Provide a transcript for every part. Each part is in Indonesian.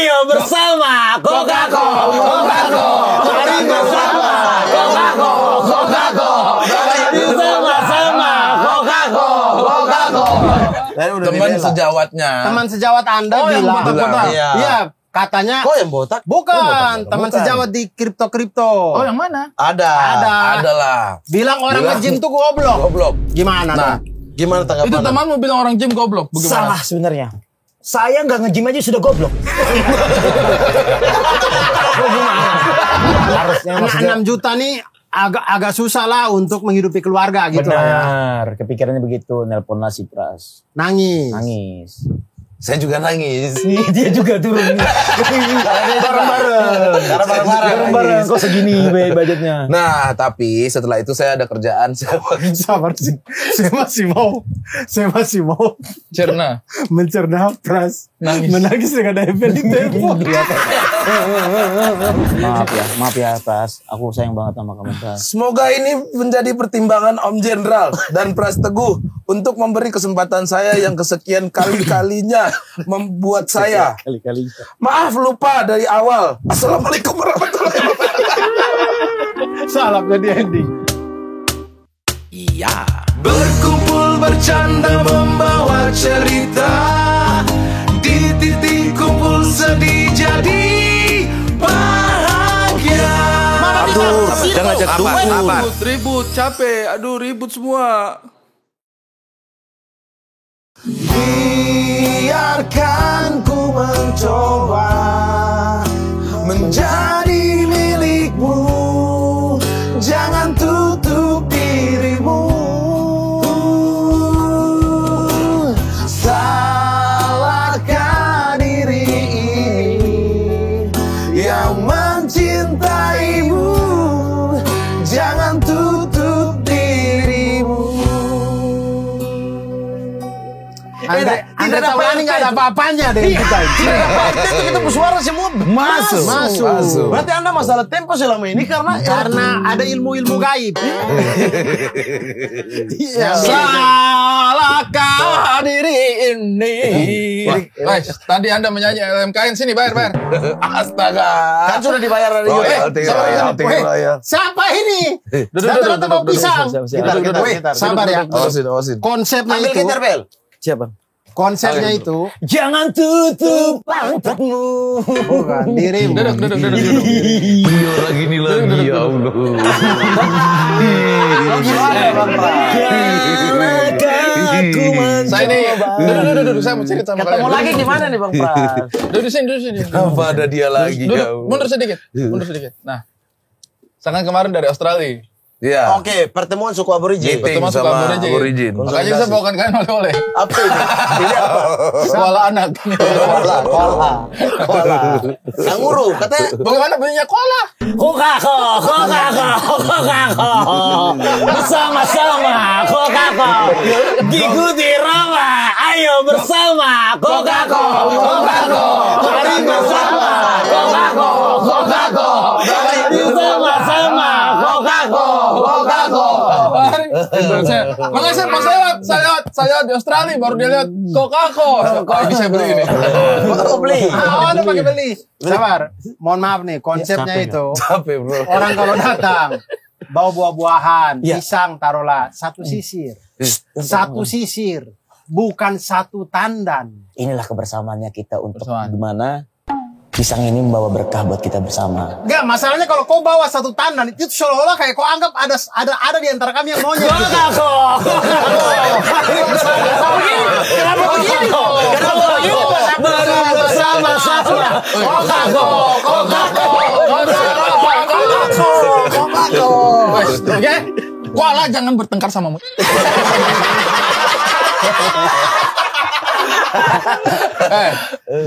Ayo bersama Coca-Cola. Mari bersama Coca-Cola. Mari bersama Coca-Cola. Teman sejawatnya. Teman sejawat Anda yang bilang. botak-botak. Iya, katanya. Kok yang botak? Bukan, teman sejawat di kripto. Oh, yang mana? Ada. Ada lah. Bilang orang nge-gym tuh goblok. Gimana Nah, dong? Gimana tanggapan? itu temanmu bilang orang gym goblok. Bagaimana? Salah sebenarnya. Saya nggak nge-gym aja sudah goblok. Harusnya 6 juta nih agak susah lah untuk menghidupi keluarga gitu lah ya. benar. Kepikirannya begitu. Nelpon nasi pras. Nangis. Saya juga nangis. Dia juga turun. Bareng-bareng. Kok segini budgetnya? Nah, tapi setelah itu saya ada kerjaan. Sabar sih. Saya masih mau Cerna. mencerna Pras menangis dengan DP di Tempo. Maaf ya Pras. Aku sayang banget sama kamu Pras. Semoga ini menjadi pertimbangan Om Jenderal dan Pras Teguh untuk memberi kesempatan saya yang kesekian kali-kalinya membuat saya. Kali-kali. Maaf lupa dari awal. Assalamualaikum warahmatullahi wabarakatuh. Salah jadi ending. Iya. Berkumpul bercanda membawa cerita. Di titik kumpul sedih jadi bahagia. Aduh, jangan ngajak dukun. Ribut, capek. Aduh, ribut semua. Biarkan ku mencoba menjadi milikmu. Jangan tutup dirimu. Salahkan diri ini yang mencintaimu. Jangan tutup dirimu. Andre Taulani nggak ada apa-apanya dengan kita. Kita bersuara semua masuk. Berarti Anda masalah tempo selama ini karena ada ilmu-ilmu gaib. salahkah diri ini. Guys, tadi Anda menyanyi LMKN sini bayar. Astaga. Kan sudah dibayar dari Siapa ini? Datang mau pisang. Sabar ya. Awasin. Konsepnya Ambil itu. gitar Bel. Siapa? Konsepnya itu. Jangan tutup pantatmu. Bukan dirimu. Duduk. Gini lagi ya Allah. Saya ini. Duduk. Saya mau cerita sama Ketemu kalian. lagi gimana nih Bang Pras? Duduk sini. Apa ada dia lagi? Duduk. Mundur sedikit. Nah, saya kan kemarin dari Australia. Iya. Oke, pertemuan suku aborigin. Pertemuan suku aborigin. Makanya saya bawakan kalian oleh-oleh. Apa ini? Ini apa? Sekolah anak. Koala. Kanguru, katanya. Bagaimana bunyinya koala? Coca-Cola. Bersama-sama Coca-Cola. Diikuti Rama. Ayo bersama Coca-Cola. Mari bersama Coca-Cola. Mari bersama Coca-Cola. Makanya saya pas saya di Australia baru dia lihat Coca-Cola. Ini saya beli ini. Beli. Anda pakai beli. Sabar. Mohon maaf nih, konsepnya itu. Capek bro. Orang kalau datang bawa buah-buahan, pisang taruhlah satu sisir. Satu sisir, bukan satu tandan. Inilah kebersamaannya kita untuk Bersamaan. gimana pisang ini membawa berkah buat kita bersama. Enggak, masalahnya kalau kau bawa satu tandan itu seolah-olah kayak kau anggap ada di antara kami yang maunya. Coca-Cola. Kenapa begini? Bersama-sama Oke? Koala jangan bertengkar sama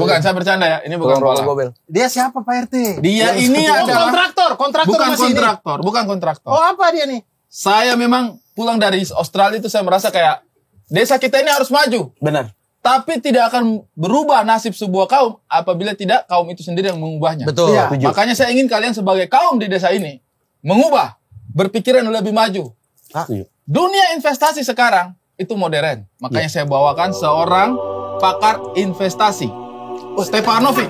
bukan, saya bercanda ya. Ini bukan koala. Dia siapa Pak RT? Dia ini adalah kontraktor bukan masih ini. bukan kontraktor. Oh, apa dia nih? Saya memang pulang dari Australia itu saya merasa kayak desa kita ini harus maju. Benar. Tapi tidak akan berubah nasib sebuah kaum apabila tidak kaum itu sendiri yang mengubahnya. Betul. Iya. Makanya saya ingin kalian sebagai kaum di desa ini mengubah, berpikiran lebih maju. Dunia investasi sekarang itu modern. Makanya saya bawakan seorang pakar investasi, Stefanovic.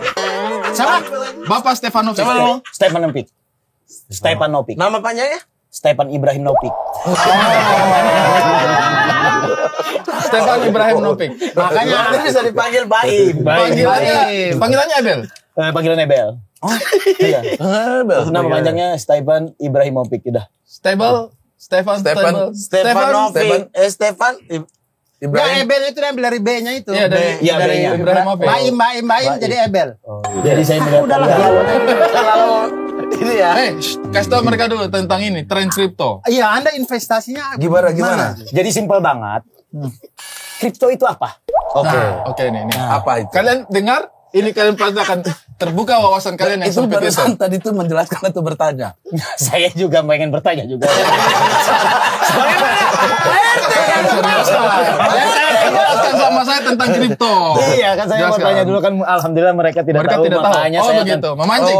Sama. Bapak Stefanovic. Siapa dulu? Stefanovic. Nama panjangnya? Stepan Ibrahim Novik. Stefan Ibrahimovic. Makanya Anda bisa dipanggil Baim. Panggilannya Abel. Panggilan Ebel. Oh, iya. Nama panjangnya Stepan Ibrahimovic. Udah. Stefan Stefanovic. Stefan Ya Ibrahim. Ebel itu yang dari B-nya itu. Iya, dari B-nya. Ibrahimovic. Baim jadi Ebel. Jadi saya melihat Kalau ini ya. Kasih tau mereka dulu tentang ini, tren kripto. Iya, Anda investasinya Gimana? Jadi simpel banget. Kripto itu apa? Oke nih. Apa itu? Kalian dengar? Ini kalian pasti akan terbuka wawasan kalian yang Itu sempit itu. barusan tadi itu menjelaskan atau bertanya. Saya juga pengen bertanya juga. Jelaskan sama saya tentang kripto. Iya kan saya mau Jelaskan. tanya dulu kan alhamdulillah mereka tidak Mereka tahu tidak tahu. makanya Oh saya begitu. akan Memancing.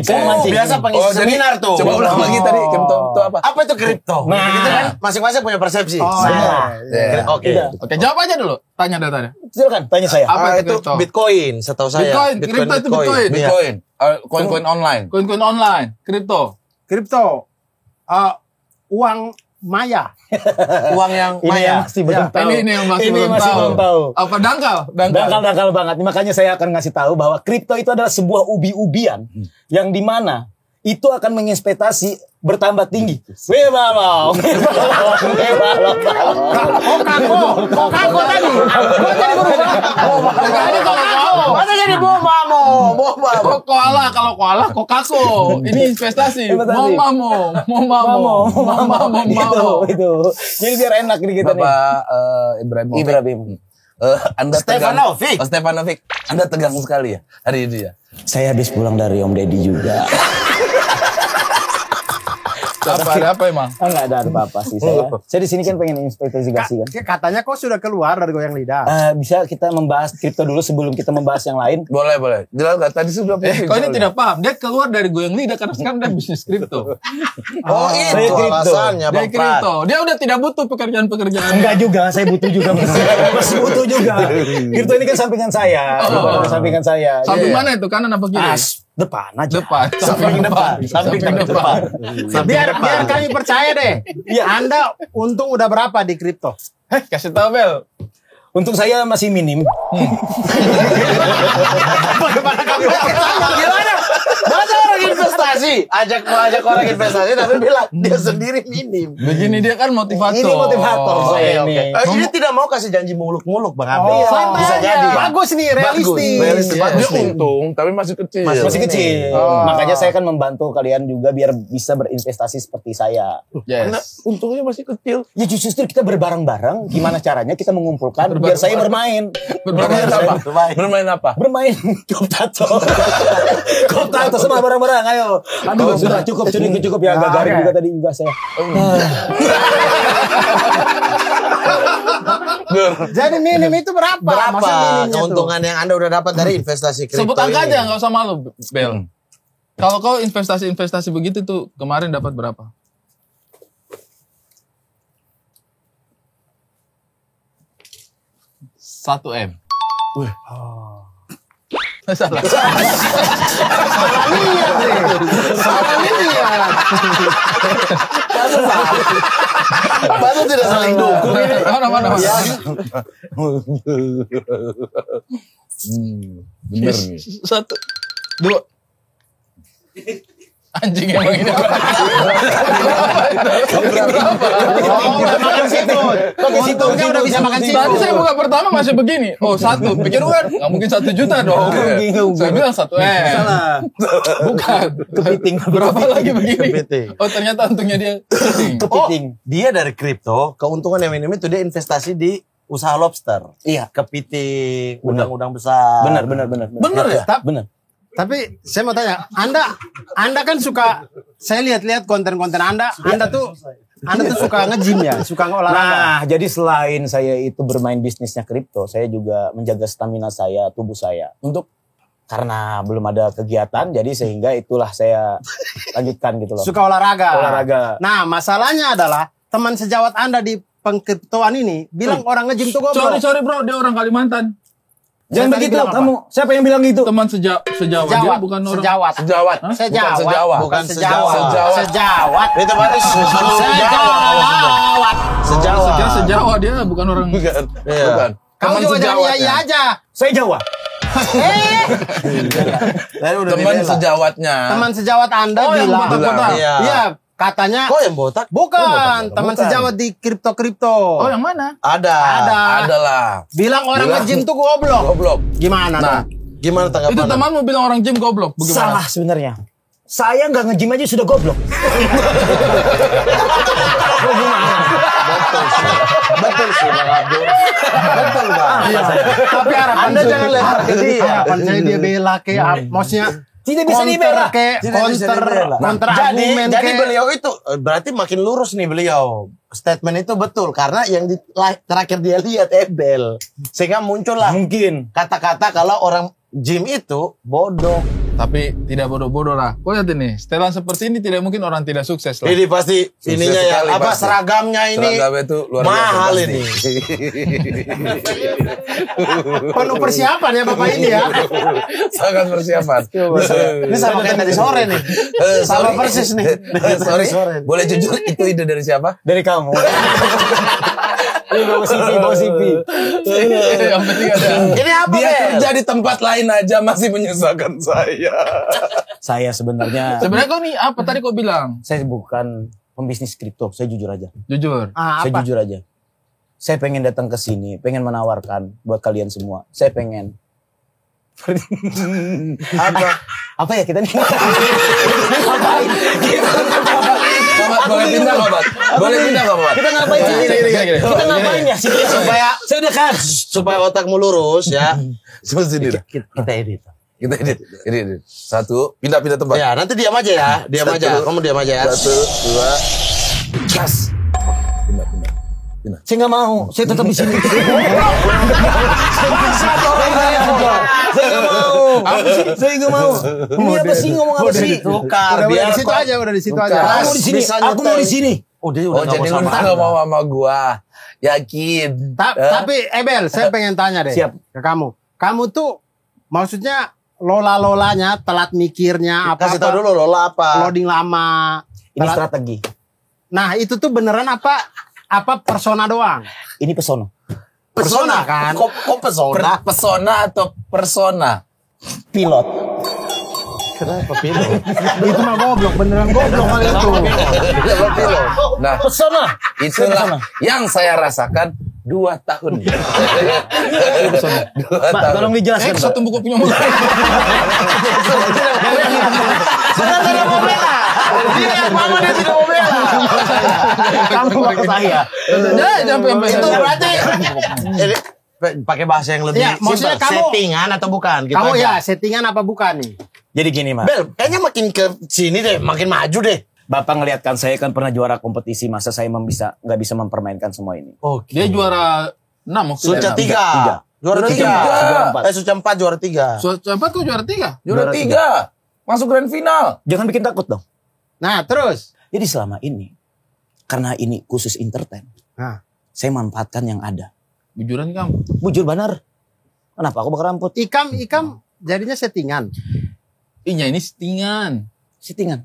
Saya mancing. Biasa panggil seminar tuh. Coba ulang lagi tadi kripto itu apa? Apa itu kripto? Nah. Itu kan masing-masing punya persepsi. Ya. Oke. Iya. Oke, jawab aja dulu. Tanya datanya. Silakan tanya saya. Apa Itu kripto? Bitcoin, setahu saya. Bitcoin, kripto itu Bitcoin. Bitcoin. Koin-koin online. Koin-koin online, kripto. kripto. Uang maya. Uang yang Ini yang maya. masih belum tahu. Ini yang masih Ini belum masih tahu. belum tahu. Apa dangkal? Dangkal banget. Makanya saya akan ngasih tahu bahwa kripto itu adalah sebuah ubi-ubian yang dimana itu akan menginvestasi bertambah tinggi. Weh balong. Kokako tadi. Gua jadi berubah. Mana jadi bomamo? Kok koala, kalau koala kokako. Ini investasi. Momamo. Itu. Jadi biar enak nih kita nih. Bapak Ibrahim. Anda Stefanovic. Stefanovic. Anda tegang sekali ya hari ini ya. Saya habis pulang dari Om Deddy juga. Ada apa emang? Enggak ada apa-apa sih saya. Saya di sini kan pengen investigasi kan. Katanya kok sudah keluar dari goyang lidah. Bisa kita membahas kripto dulu sebelum kita membahas yang lain. Boleh. Jelas nggak tadi sudah Kau ini tidak paham. Dia keluar dari goyang lidah karena sekarang dia bisnis kripto. Oh, saya itu kripto. alasannya, Dia Bang Prat. kripto. Dia udah tidak butuh pekerjaan-pekerjaan. Enggak juga, saya butuh juga. Masih butuh juga. Kripto ini kan sampingan saya. Sampingan saya. Samping mana itu? Kanan apa kiri? Depan aja. Depan. Samping depan. Samping depan. Biar kami percaya deh. Anda untung udah berapa di kripto? Kasih tahu Bel. Untuk saya masih minim. Gimana? Masa orang investasi? Ajak orang investasi tapi bilang dia sendiri minim. Begini dia kan motivator. Ini motivator saya ini. Ini tidak mau kasih janji muluk-muluk Bang Abi. Santai Bisa aja. jadi. Bagus nih, realistis. Realistis. Dia untung tapi masih kecil. Masih kecil. Makanya saya akan membantu kalian juga biar bisa berinvestasi seperti saya. Karena Yes. untungnya masih kecil. Ya justru kita berbareng-bareng. Gimana caranya kita mengumpulkan biar saya bermain. Bermain apa? Bermain apa? Bermain koptato. Koptato semua bareng-bareng. Ayo. Aduh, sudah cukup ya. Agak garing juga tadi juga saya. Jadi minim itu berapa? Maksudnya Berapa minimnya tuh? keuntungan yang Anda udah dapat dari investasi kripto Sebut angka ini? aja, nggak usah malu, Bel. Kalau kau investasi begitu tuh kemarin dapat berapa? $1 M. Salah. Baru tidak saling dukung. Mana? Bener nih. 1, 2. Anjing emang ini. Oh, udah makan situ. Untungnya udah bisa makan situ. Tadi saya buka pertama masih begini. Oh 1. Pikir kan nggak mungkin 1 juta dong. Saya bilang 1 M. Salah. Bukan. Kepiting. Berapa lagi begini? Kepiting. Oh ternyata untungnya dia kepiting. Kepiting. Dia dari kripto, keuntungan yang minim itu dia investasi di usaha lobster. Iya. Kepiting, udang-udang besar. Benar. Bener ya? Benar. Tapi saya mau tanya, Anda kan suka, saya lihat-lihat konten-konten Anda tuh suka nge-gym ya, suka olahraga. Nah, jadi selain saya itu bermain bisnisnya kripto, saya juga menjaga stamina saya, tubuh saya. Karena belum ada kegiatan, jadi sehingga itulah saya lanjutkan gitu loh. Suka olahraga. Olahraga. Nah, masalahnya adalah teman sejawat Anda di pengkriptoan ini bilang orang nge-gym tuh goblok. Sorry bro, dia orang Kalimantan. Jangan Saya tadi begitu bilang apa? kamu. Siapa yang bilang gitu? Teman sejawat dia bukan orang. Sejawat. Sejawat. Sejawat. Bukan sejawat. sejawat. Sejawat. Itu berarti Sejawat. Sejawat dia bukan orang. Bukan. Iya. Bukan. Kamu juga jangan sejawatnya. iya aja. Saya Jawa. Teman sejawatnya. Teman sejawat Anda yang bilang. botak-botak. Iya, katanya. Kok yang botak? Bukan, teman Bukan. sejawat di kripto. Oh, yang mana? Ada. Ada lah. Bilang orang Bilang. nge-gym tuh goblok. Goblok. Gimana Nah, dong? Gimana tanggapan? Itu temanmu bilang orang gym goblok. Bagaimana? Salah sebenarnya. Saya nggak nge-gym aja sudah goblok. Betul sih Bang Abdul. Betul Bang. Tapi harapan Anda jangan lempar ke dia. Harapan saya dia bela kayak maksudnya Tidak bisa dibela. Tidak bisa dibela. Counter Jadi argumen beliau itu berarti makin lurus nih beliau. Statement itu betul karena yang terakhir dia lihat Ebel. Sehingga muncullah Mungkin. kata-kata kalau orang gym itu bodoh. Tapi tidak bodoh-bodoh lah. Kau lihat ini, setelan seperti ini tidak mungkin orang tidak sukses lah. Ini pasti ininya ya sekali, apa pasti. seragamnya ini Seragamnya itu luar biasa mahal pasti. ini. penuh persiapan ya Bapak ini ya. Sangat persiapan. Ini sama kayak tadi sore nih. Sama persis nih. Sorry. Boleh jujur itu ide dari siapa? Dari kamu. Ini bawa CV. Yang penting ada. Ini apa Dia Bel? kerja di tempat lain aja masih menyusahkan saya. Saya sebenarnya, Sebenarnya kau nih apa tadi kau bilang? saya bukan pembisnis kripto. Saya jujur aja. Jujur. Saya Apa? jujur aja. Saya pengen datang ke sini, pengen menawarkan buat kalian semua. Saya pengen. Apa ya kita nih? Ngapain? Mamat, boleh pindah Mamat? Boleh pindah Mamat? Kita ngapain sih? Gini. Kita ngapain ya? Supaya Saya udah kan. supaya otakmu lurus ya. Cuma sini dah. Kita edit. Kita edit. Satu, pindah tempat. Ya, nanti diam aja ya. Diam Satu. aja. Kamu diam aja ya. Satu, dua, gas. Pindah. Saya nggak mau. Saya tetap di sini. Saya nggak mau. Saya nggak mau. Ini apa sih ngomong apa sih? Tukar Udah biar di situ kok- aja, udah di situ Tukar. aja. Aku mau di sini. Bisa Aku mau di sini. Oh, dia Oh, jadi lu nggak mau sama gua. Yakin. Tapi Ebel, saya pengen tanya deh Siap. ke kamu. Kamu tuh maksudnya lola-lolanya, telat mikirnya, Kasih apa-apa, tau dulu Lola apa. loading lama. Ini telat- strategi. Nah, itu tuh beneran apa persona doang? Ini pesona. Persona kan? Kok pesona? Pesona atau persona? Pilot. Kenapa pilih? Itu mah goblok, beneran goblok kali itu. Kenapa pilih? Nah, Pesona. itulah yang saya rasakan 2 tahun. 2 Pak, tahun. tolong dijelaskan. Pak. Satu buku punya motor. Sudah tidak mau bela. Dia yang mama dia tidak mau bela. Kamu ke saya. Jangan Itu berarti ini pakai bahasa yang lebih Iya, maksudnya simpel. kamu- Settingan atau bukan? Gitu Kamu aja. ya settingan apa bukan nih? Jadi gini, Mas. Bel, kayaknya makin ke sini deh, makin maju deh. Bapak ngelihatkan saya kan pernah juara kompetisi, masa saya nggak bisa mempermainkan semua ini. Oke. Dia juara 6 waktu Suca itu. 3. Juara Suca 3. tiga. Suca 4 juara 3. Cepat kau juara 3. Juara 3. Masuk grand final. Jangan bikin takut dong. Nah, terus. Jadi selama ini, karena ini khusus entertain, Nah, saya manfaatkan yang ada. Bujuran kamu. Bujur benar. Kenapa aku bakal ramput? ikam jadinya settingan. Iya ini settingan. Settingan.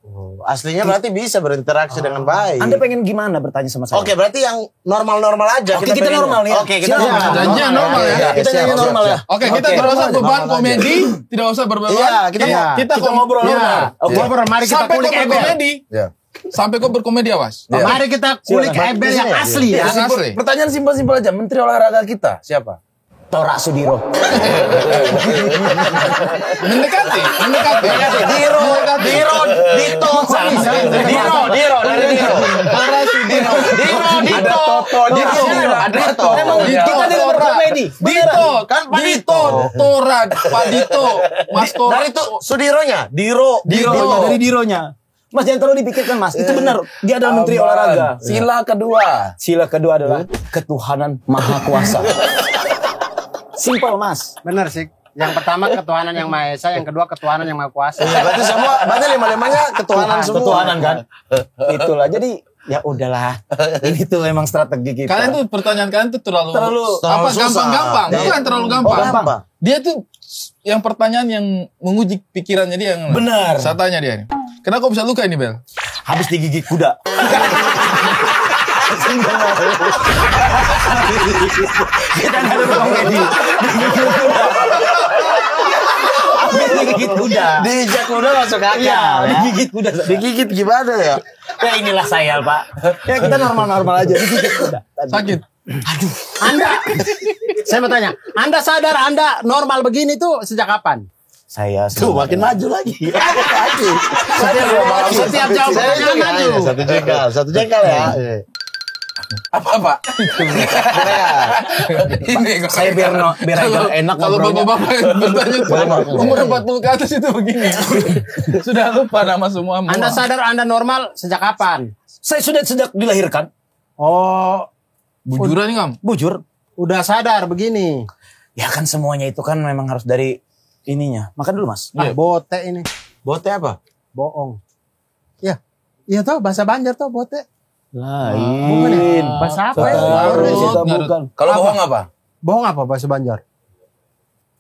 Oh, aslinya berarti bisa berinteraksi dengan baik. Anda pengen gimana bertanya sama saya? Oke, berarti yang normal-normal aja. Oke, kita pengen- normal ya. Oke, kita Siap. normal. Janjian normal ya. Kita siap, nyanyi siap, normal ya. siap. Oke, kita Oke. tidak usah beban normal aja. komedi, tidak usah berbeban. Iya, kita Iya. Kita ngobrol Ya, normal. Oke. ngobrol, mari kita Sampai kau kulik Ebel. berkomedi. Ya. Sampai kau berkomedi awas. Iya. Mari kita kulik Silakan. Ebel yang Iya, asli ya. Yang asli. Pertanyaan simpel-simpel aja. Menteri olahraga kita siapa? Torak Sudiro. Mendekati. Diro, Dito, dari Diro. Ada Toto, ada Toto. Emang kita dengan berkomedi. Dito, Kan Pak Dito, Tora, Pak Dito, Mas Tora. Dari itu Sudironya, Diro. Dironya, dari Dironya. Mas jangan terlalu dipikirkan Mas. Itu benar. Dia adalah menteri Aman. olahraga. Sila kedua. Sila kedua adalah ketuhanan maha kuasa. Simpel Mas. Bener sih. Yang pertama ketuhanan yang Maha Esa, yang kedua ketuhanan yang Maha Kuasa. Berarti semua, berarti lima-limanya ketuhanan semua. Ketuhanan kan. Itulah. Jadi Ya udahlah. Ini tuh memang strategi kita. Kalian tuh pertanyaan kalian tuh terlalu Terlalu apa susah. gampang-gampang. Bukan terlalu gampang. gampang. Dia tuh yang pertanyaan yang menguji pikirannya dia yang Benar. Saya tanya dia nih. Kenapa kok bisa luka ini, Bel? Habis digigit kuda. Kita nggak ada komedi. Habis digigit kuda. Diinjak kuda masuk akal. Iya, ya. digigit kuda. Digigit gimana ya? Ya inilah saya, Pak. Ya kita normal-normal aja. Digigit kuda. Sakit. Anda, saya mau tanya, Anda sadar Anda normal begini tuh sejak kapan? Saya Tuh makin maju lagi. Setiap jawab pertanyaan maju. Satu jengkal ya. Apa? Ini Saya biar agak enak kalau ngobrolnya. bapak-bapak yang bertanya tuh, umur 40 ke atas itu begini. Sudah lupa nama semua. Anda sadar Anda normal sejak kapan? Saya sudah sejak dilahirkan. Oh, bujuran nih, Kam. Bujur. udah sadar begini. Ya kan semuanya itu kan memang harus dari ininya. Makan dulu, Mas. Ah, bote ini. Bote apa? Bohong. Ya. Iya tuh bahasa Banjar tuh bote. Lain. Bahasa apa ya? Bukan. Kalau bohong apa? Bohong apa bahasa Banjar?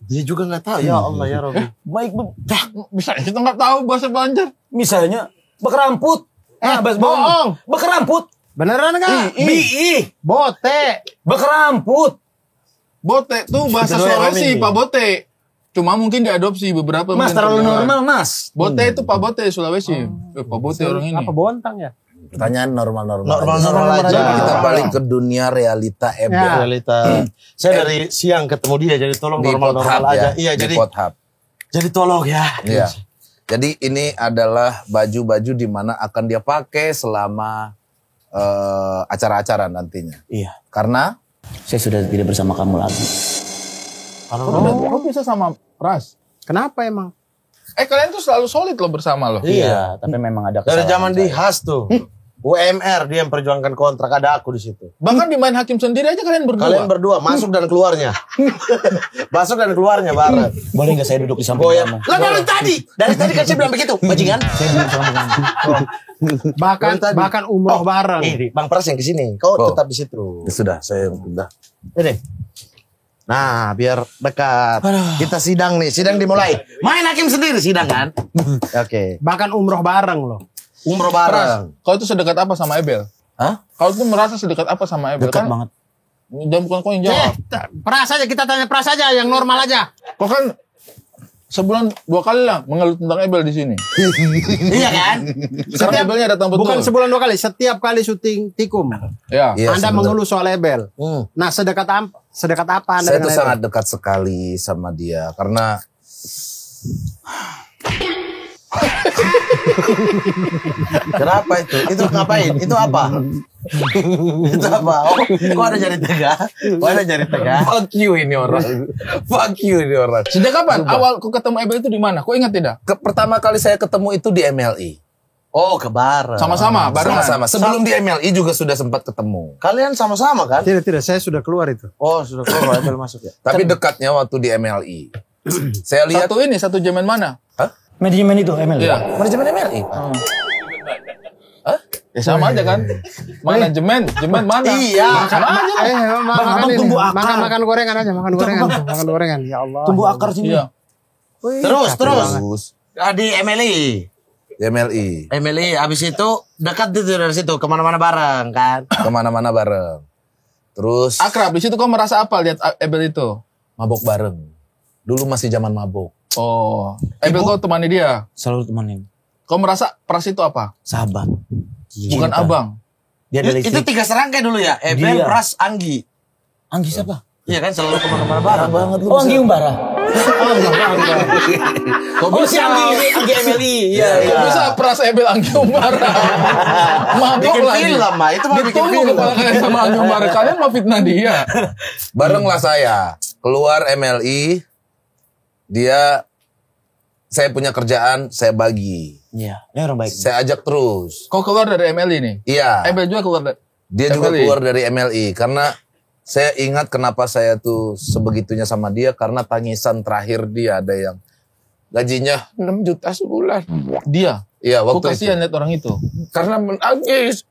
Dia juga nggak tahu. Ya Allah ya Robi. Baik, Bisa kita nggak tahu bahasa Banjar. misalnya bekeramput. bohong. Bekeramput. Beneran enggak? Bi. Bote. Bekeramput. Bote tuh bahasa Itu doang Sulawesi, ini. Pak Bote. Cuma mungkin diadopsi beberapa. Mas mungkin terlalu terdengar. normal, Mas. Bote itu Pak Bote Sulawesi. Pak Bote orang ini. Apa bontang ya? Pertanyaan normal-normal. Normal-normal aja. aja. Kita balik ke dunia realita Ya. Realita. Saya dari siang ketemu dia, jadi tolong Di normal-normal Pothub aja. ya. Iya, Di jadi Pothub. tolong ya. Iya. Jadi ini adalah baju-baju di mana akan dia pakai selama acara-acara nantinya. Iya. Karena Saya sudah tidak bersama kamu lagi. Kok bisa sama Pras? Kenapa emang? Kalian tuh selalu solid loh bersama loh. Iya, tapi memang ada Dari kesalahan. zaman di Has tuh. UMR dia yang perjuangkan kontrak, ada aku di situ. Bahkan di main hakim sendiri aja kalian berdua. Kalian berdua masuk dan keluarnya. Masuk dan keluarnya bareng. Boleh nggak saya duduk di samping Goyang. kamu? Lah dari tadi kan saya bilang begitu, bajingan. Saya duduk di samping kamu. Bahkan umroh bareng. Bang Pras yang ke sini. Kau tetap di situ. ya sudah saya udah. Ini. Nah, biar dekat. Kita sidang nih, sidang dimulai. Main hakim sendiri sidang kan? Oke. Bahkan umroh bareng loh. Umroh Pras, bareng. kau itu sedekat apa sama Ebel? Hah? Kau tuh merasa sedekat apa sama Ebel? Dekat Kan banget. dan bukan kau yang jawab. Pras aja, kita tanya Pras aja yang normal aja. Kau kan sebulan 2 kali lah mengeluh tentang Ebel di sini. Iya kan? Sekarang Ebelnya datang betul. Bukan sebulan 2 kali, setiap kali syuting Tikum. Ya. Iya, Anda sebenarnya. mengeluh soal Ebel. Nah, sedekat apa Anda Saya dengan tuh Ebel? sangat dekat sekali sama dia karena Kenapa itu? Itu ngapain? Itu apa? Itu apa? Oh, kok ada jari tengah? Kok ada jari tengah? fuck you ini orang. Fuck you ini orang. Sejak kapan awal kau ketemu Ebel itu di mana? Kau ingat tidak? Pertama kali saya ketemu itu di MLI. Oh, ke bareng. Sama-sama, barengan. Sama-sama. Sebelum di MLI juga sudah sempat ketemu. Kalian sama-sama kan? Tidak, saya sudah keluar itu. Oh, sudah keluar Ebel masuk ya. Tapi dekatnya waktu di MLI. Saya lihat Satu zaman mana? Manajemen itu, Emil. Iya. manajemen MLI. Ya sama aja kan. Manajemen mana? Iya. Sama aja. Abang tumbuh akar. Makan gorengan aja, makan gorengan. Ya Allah. Tumbuh akar sini. Iya. Terus. Di MLI. Di MLI. MLI, abis itu dekat itu dari situ, kemana-mana bareng kan? Kemana-mana bareng. Terus Akrab di situ kau merasa apa lihat Ebel itu? mabok bareng. Dulu masih zaman mabok. Oh, Ebel kau temani dia. Selalu temenin. Kau merasa Pras itu apa? Sahabat. Bukan Cinta. abang. Dia adalah Itu istri. 3 serangkai dulu ya. Ebel, Dia. Pras, Anggi. Anggi siapa? Iya kan selalu kemana-mana bareng. Banget lu. Oh, Anggi Umbara. Kau Oh, si bisa Anggi MLI. Iya, Kau bisa Pras Ebel Anggi Umbara. Mabok Bikin lagi. film mah, itu mah bikin Ditunggu film. kepala kalian sama Anggi Umbara. Kalian mau fitnah dia. Barenglah saya. Keluar MLI. Saya punya kerjaan, saya bagi. Iya, ini orang baik. Saya ajak terus. Kau keluar dari MLI nih. Iya. Ebel juga keluar dari. Dia juga MLI. keluar dari MLI karena saya ingat kenapa saya tuh sebegitunya sama dia karena tangisan terakhir dia ada yang gajinya 6 juta sebulan. Dia. Iya, Kok waktu itu. kasihan lihat orang itu. Karena menangis.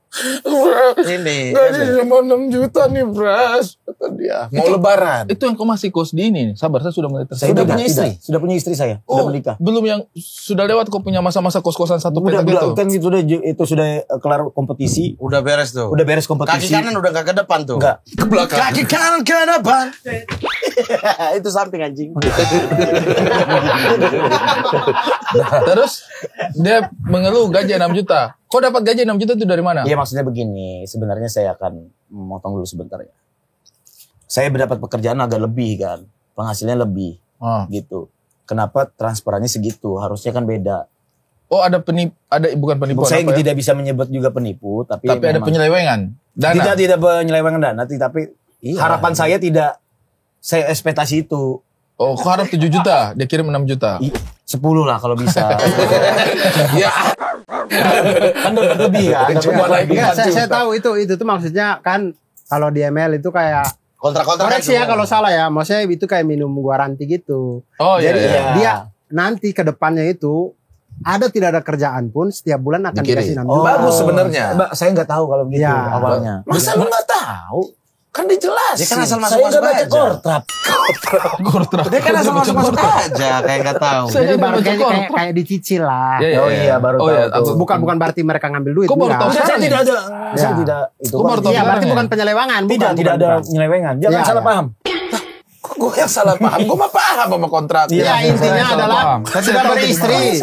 Ini. Gaji cuma 6 juta nih, Bras. Kata dia. Mau lebaran. Itu yang kau masih kos di ini. Sabar, saya sudah mulai Saya tersenyum. tidak, punya istri? tidak. Sudah punya istri saya. Sudah menikah. Belum yang sudah lewat kau punya masa-masa kos-kosan satu Udah, petak itu. kan itu sudah kelar kompetisi. Udah beres tuh. Udah beres Kaki kompetisi. kanan udah gak ke depan tuh. Enggak. Ke belakang. Kaki kanan ke depan. Itu samping anjing. Terus dia mengeluh gaji 6 juta. Kau dapat gaji 6 juta itu dari mana? Iya, maksudnya begini, sebenarnya saya akan memotong dulu sebentar ya. Saya mendapat pekerjaan agak lebih kan, penghasilannya lebih gitu. Kenapa transferannya segitu? Harusnya kan beda. Oh, ada bukan penipuan Saya apa ya? tidak bisa menyebut juga penipu, tapi Tapi ada memang- penyelewengan. Dana. Tidak penyelewengan dana, tapi harapan saya tidak saya ekspektasi itu. Oh, kau harap 7 juta, dia kirim 6 juta. 10 lah kalau bisa. Ya, Kan dapat lebih kan. dapat Cuma lebih. lagi. Enggak, saya tahu itu tuh maksudnya kan kalau di ML itu kayak Kontrak-kontrak. koreksi ya kalau salah ya, maksudnya itu kayak minum garanti gitu. Oh iya, Jadi iya. dia nanti ke depannya itu tidak ada kerjaan pun setiap bulan akan Dikirim. dikasih 6 Oh, juta. bagus sebenarnya. Mbak, saya nggak tahu kalau begitu Ya. awalnya. Masa lu nggak tahu? Kan dijelasin. Dia kan asal Saya masuk-masuk nggak baca aja. kontrak. Dia kan asal masuk-masuk aja kayak gak tahu. Saya Jadi nggak baru baca kayak kontrak. kayak dicicil lah. Iya, Oh iya, baru Oh, tahu iya, tuh. Bukan berarti mereka ngambil duit. Kok baru enggak. tahu? Enggak, saya tidak ada. Saya Ya. tidak itu. Kok baru tahu? Iya, berarti sekarang bukan ya? penyelewangan. Tidak ada penyelewengan. Jangan Ya, salah ya. paham. Kok gue yang salah paham? Gue mah paham sama kontrak. Ya, Iya, intinya saya salah adalah paham.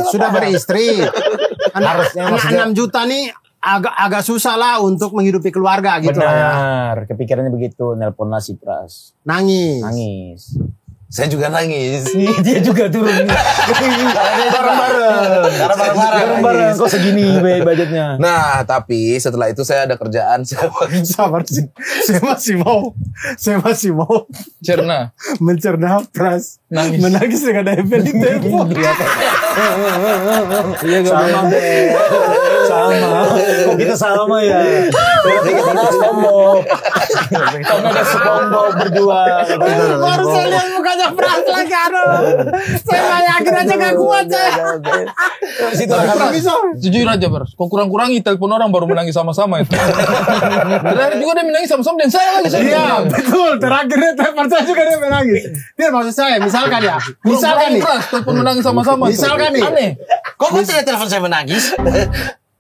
sudah beristri. Harusnya maksudnya- 6 juta nih agak susah lah untuk menghidupi keluarga gitu lah ya. Benar, kepikirannya begitu. Nelpon lah si Pras. Nangis. Saya juga nangis. Dia juga turun. Bareng-bareng. Karena bareng-bareng. Bareng-bareng. Kok segini budgetnya? Nah, tapi setelah itu saya ada kerjaan. Sabar sih. Saya masih mau Cerna. mencerna Pras Nangis. menangis dengan Ebel di telepon. Iya, sama deh. Sama. Kok kita sama ya? Berarti kita ada SpongeBob. Karena ada SpongeBob berdua. Baru saya lihat mukanya Pras lagi, aduh. Saya bayangin aja gak kuat saya. Situ Gak bisa. Jujur aja, Bro. Kok kurang-kurangi telepon orang baru menangis sama-sama itu. Terakhir juga dia menangis sama-sama dan saya lagi. Iya, betul. Terakhir dia telepon saya juga dia menangis. Dia maksud saya, misalkan ya. Misalkan nih. Telepon menangis sama-sama. Misalkan nih. Aneh. Kok gue tidak telepon saya menangis?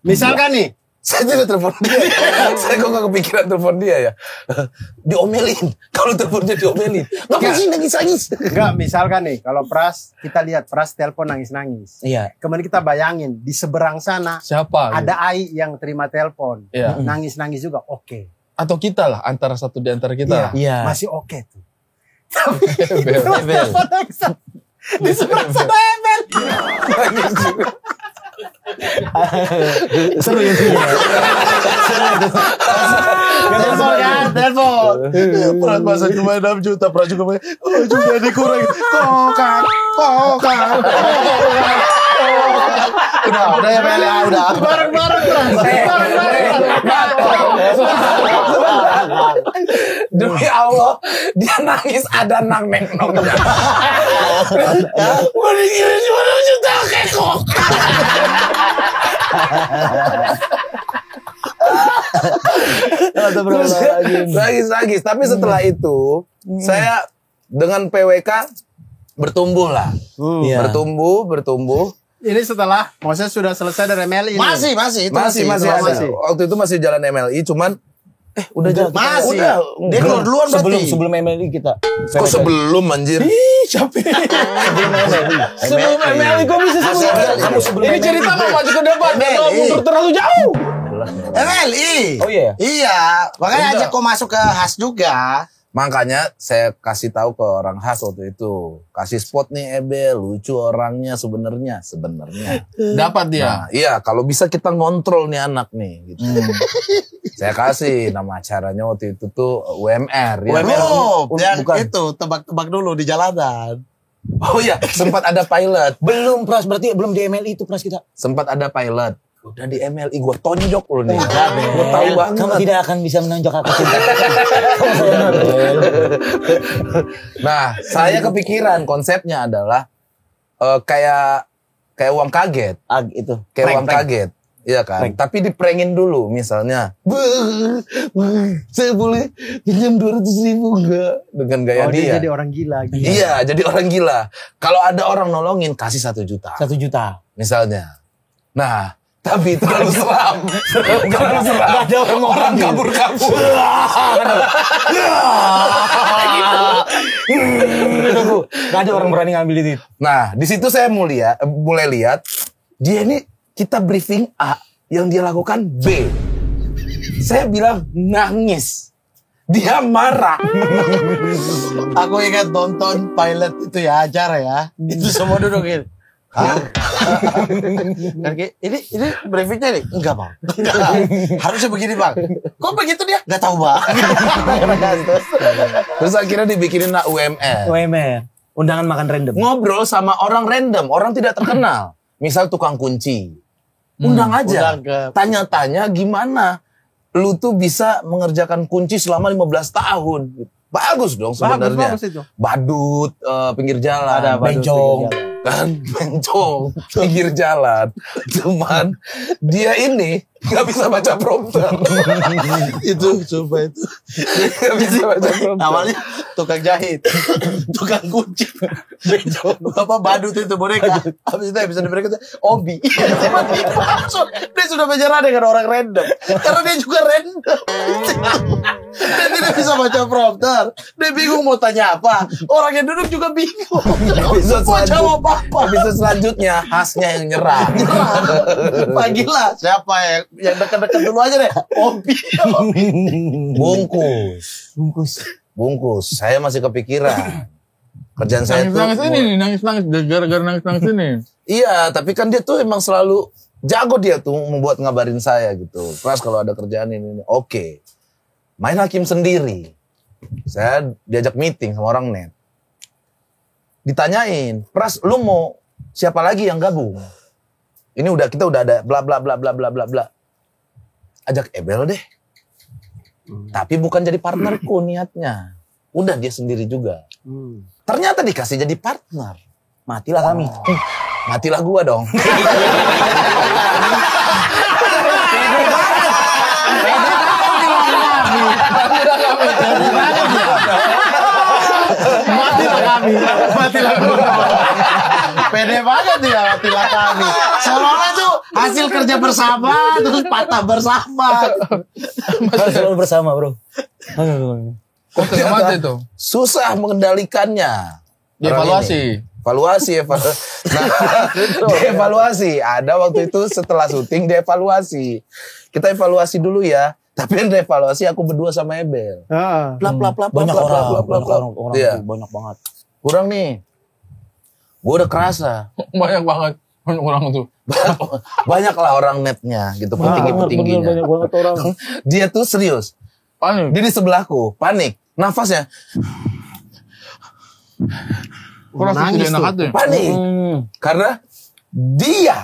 Misalkan nih. Saya tidak telepon dia. Saya kok gak kepikiran telepon dia ya. Diomelin. Kalau teleponnya diomelin. Ngapain sih nangis-nangis? Enggak, misalkan nih. Kalau Pras, kita lihat Pras telepon nangis-nangis. Iya. Kemudian kita bayangin, di seberang sana. Siapa? Ada Ai yang terima telepon. Iya. Nangis-nangis juga, oke. Atau kita lah, antara satu di antara kita. Iya. Masih oke tuh. Ebel. Di seberang sana Ebel. Seru ya sih. Telepon kan, telepon. Pras masa cuma 6 juta. Pras juga main. Oh juga dikurangi. Kokak. Udah ya Bel ya, udah. Bareng-bareng Pras. Demi Allah. Dia nangis ada nang-neng-nongnya. Gue dikirim cuma 6 juta kekok. Nangis-nangis. Tapi setelah itu, saya dengan PWK bertumbuh lah. Iya. Bertumbuh. Ini setelah, maksudnya sudah selesai dari ML ini. Masih. Itu Masih ada. Waktu itu masih jalan MLI, cuman udah jalan. Masih. Udah. Dia keluar duluan berarti. Sebelum MLI kita. Kok sebelum anjir? Sebelum MLI kok bisa sebelum? Kamu sebelum Ini cerita mau maju ke depan, mau mundur terlalu jauh. MLI. Oh iya. Iya. Makanya ajak kau masuk ke HAS juga. Makanya saya kasih tahu ke orang khas waktu itu. Kasih spot nih Ebel, lucu orangnya sebenarnya. Dapat dia. Nah, iya, kalau bisa kita ngontrol nih anak nih gitu. Saya kasih nama acaranya waktu itu tuh UMR ya. Oh, yang bukan. itu tebak-tebak dulu di jalanan. Oh iya, sempat ada pilot. Belum Pras, berarti belum di MLI itu Pras kita. Sempat ada pilot. Udah di MLI gue tonjok lu nih. Gue tahu banget. Kamu tidak akan bisa menonjok aku cinta. Nah, saya kepikiran konsepnya adalah kayak kayak uang kaget. Itu. Kayak Prank, uang prank. kaget. Iya kan? Prank. Tapi diprengin dulu misalnya. Saya boleh pinjam 200.000 enggak? Dengan gaya Oh, dia. dia jadi orang gila gitu. Iya, jadi orang gila. Kalau ada orang nolongin, kasih 1 juta. 1 juta. Misalnya. Nah, tapi terlalu seram. Terlalu seram. Gak ada orang kabur-kabur. Gak ada orang berani ngambil itu. Nah, di situ saya mulai lihat dia ini kita briefing A, yang dia lakukan B. Saya bilang nangis. Dia marah. Aku ingat nonton pilot itu ya, acara ya. Itu semua duduk gini. Hah? Dan kayak, ini briefingnya nih? Enggak, Bang. Enggak. Harusnya begini, Bang. Kok begitu dia? Enggak tahu, Bang. Terus akhirnya dibikinin UMR. UMR. Undangan makan random. Ngobrol sama orang random, orang tidak terkenal. Misal tukang kunci. Undang aja. Undang ke- Tanya-tanya gimana lu tuh bisa mengerjakan kunci selama 15 tahun. Bagus dong sebenarnya. Bagus itu. Badut pinggir jalan, Ada badut bencong, pinggir jalan. kan bencong pinggir jalan. Cuman dia ini nggak bisa baca prompter. Itu, coba itu. Nggak bisa baca prompter. Awalnya tukang jahit, tukang kunci, bencong, apa badut itu boneka. Habis itu episode berikutnya Obi. Langsung dia sudah bicara dengan orang random, karena dia juga random. Dia tidak bisa baca prompter. Dia bingung mau tanya apa. Orang yang duduk juga bingung. Mau jawab apa? Episode selanjutnya khasnya yang nyerah. Panggillah siapa yang dekat-dekat dulu aja deh. Obi. Bungkus. Saya masih kepikiran. Kerjaan saya tuh. Nangis-nangis ini nih, nangis-nangis gara-gara nangis-nangis ini. Iya, tapi kan dia tuh emang selalu jago dia tuh membuat ngabarin saya gitu. Pras kalau ada kerjaan ini. Oke. Main hakim sendiri. Saya diajak meeting sama orang net. Ditanyain, Pras, lu mau siapa lagi yang gabung? Ini kita udah ada bla bla bla bla bla bla bla. Ajak Ebel deh. Tapi bukan jadi partnerku niatnya. Udah dia sendiri juga. Ternyata dikasih jadi partner. Matilah kami. Matilah gua dong. Matilah kami. Pede banget dia matilah kami. Seolah-olah tuh hasil kerja bersama terus patah bersama. Selalu bersama, bro. Kok ternyata itu? Susah mengendalikannya. Dievaluasi. Nah, dievaluasi. Ada waktu itu setelah syuting dievaluasi. Kita evaluasi dulu ya. Tapi yang dievaluasi aku berdua sama Ebel. Plap plap plap. Banyak plap, orang, plap, plap, banyak plap. orang, Iya. tuh, banyak banget. Kurang nih. Gue udah kerasa. Banyak banget orang tuh. Banyak lah orang netnya gitu. Petinggi-petingginya. Banyak banget orang. Dia tuh serius. Panik. Dia di sebelahku. Panik. Nafasnya. Kurasa tidak enak hati. Panik. Karena dia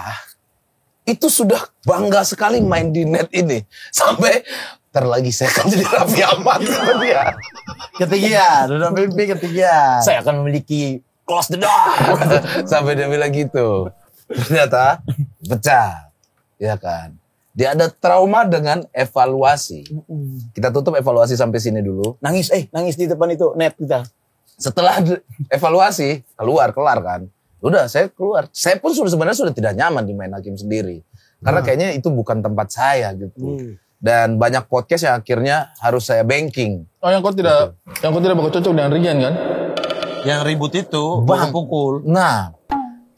itu sudah bangga sekali main di net ini. Sampai terlagi saya akan jadi Raffi Ahmad sama dia. Ketinggian, udah mimpi ketinggian. Saya akan memiliki close the door. Sampai dia bilang gitu. Ternyata pecah. Ya kan. Dia ada trauma dengan evaluasi. Kita tutup evaluasi sampai sini dulu. Nangis di depan itu net kita. Setelah evaluasi, kelar kan. Udah saya keluar. Saya pun sebenarnya sudah tidak nyaman di main hakim sendiri. Karena kayaknya itu bukan tempat saya gitu. Dan banyak podcast yang akhirnya harus saya banking. Oh, yang kau tidak bakal cocok dengan Rian kan? Yang ribut itu pukul. Nah,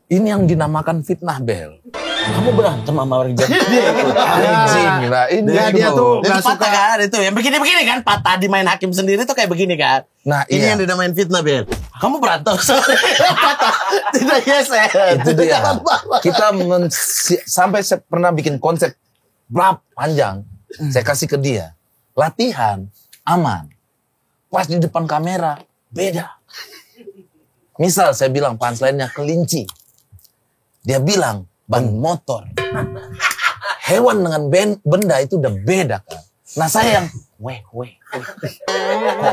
ini yang dinamakan fitnah Bel. Kamu berantem sama orang jadi. Anjing lah ini. Dia tuh loh. gak suka kan itu yang begini-begini kan patah di main hakim sendiri tuh kayak begini kan. Nah, Ini iya. yang dinamain fitnah, Bel. Kamu berantem sorry. Patah. Tidak geser. Itu dia. Jangan bawa. Kita sampai saya pernah bikin konsep panjang. Saya kasih ke dia. Latihan aman. Pas di depan kamera beda. Misal saya bilang punchline-nya kelinci. Dia bilang ban motor. Hewan dengan benda itu udah beda kan. Nah saya yang kok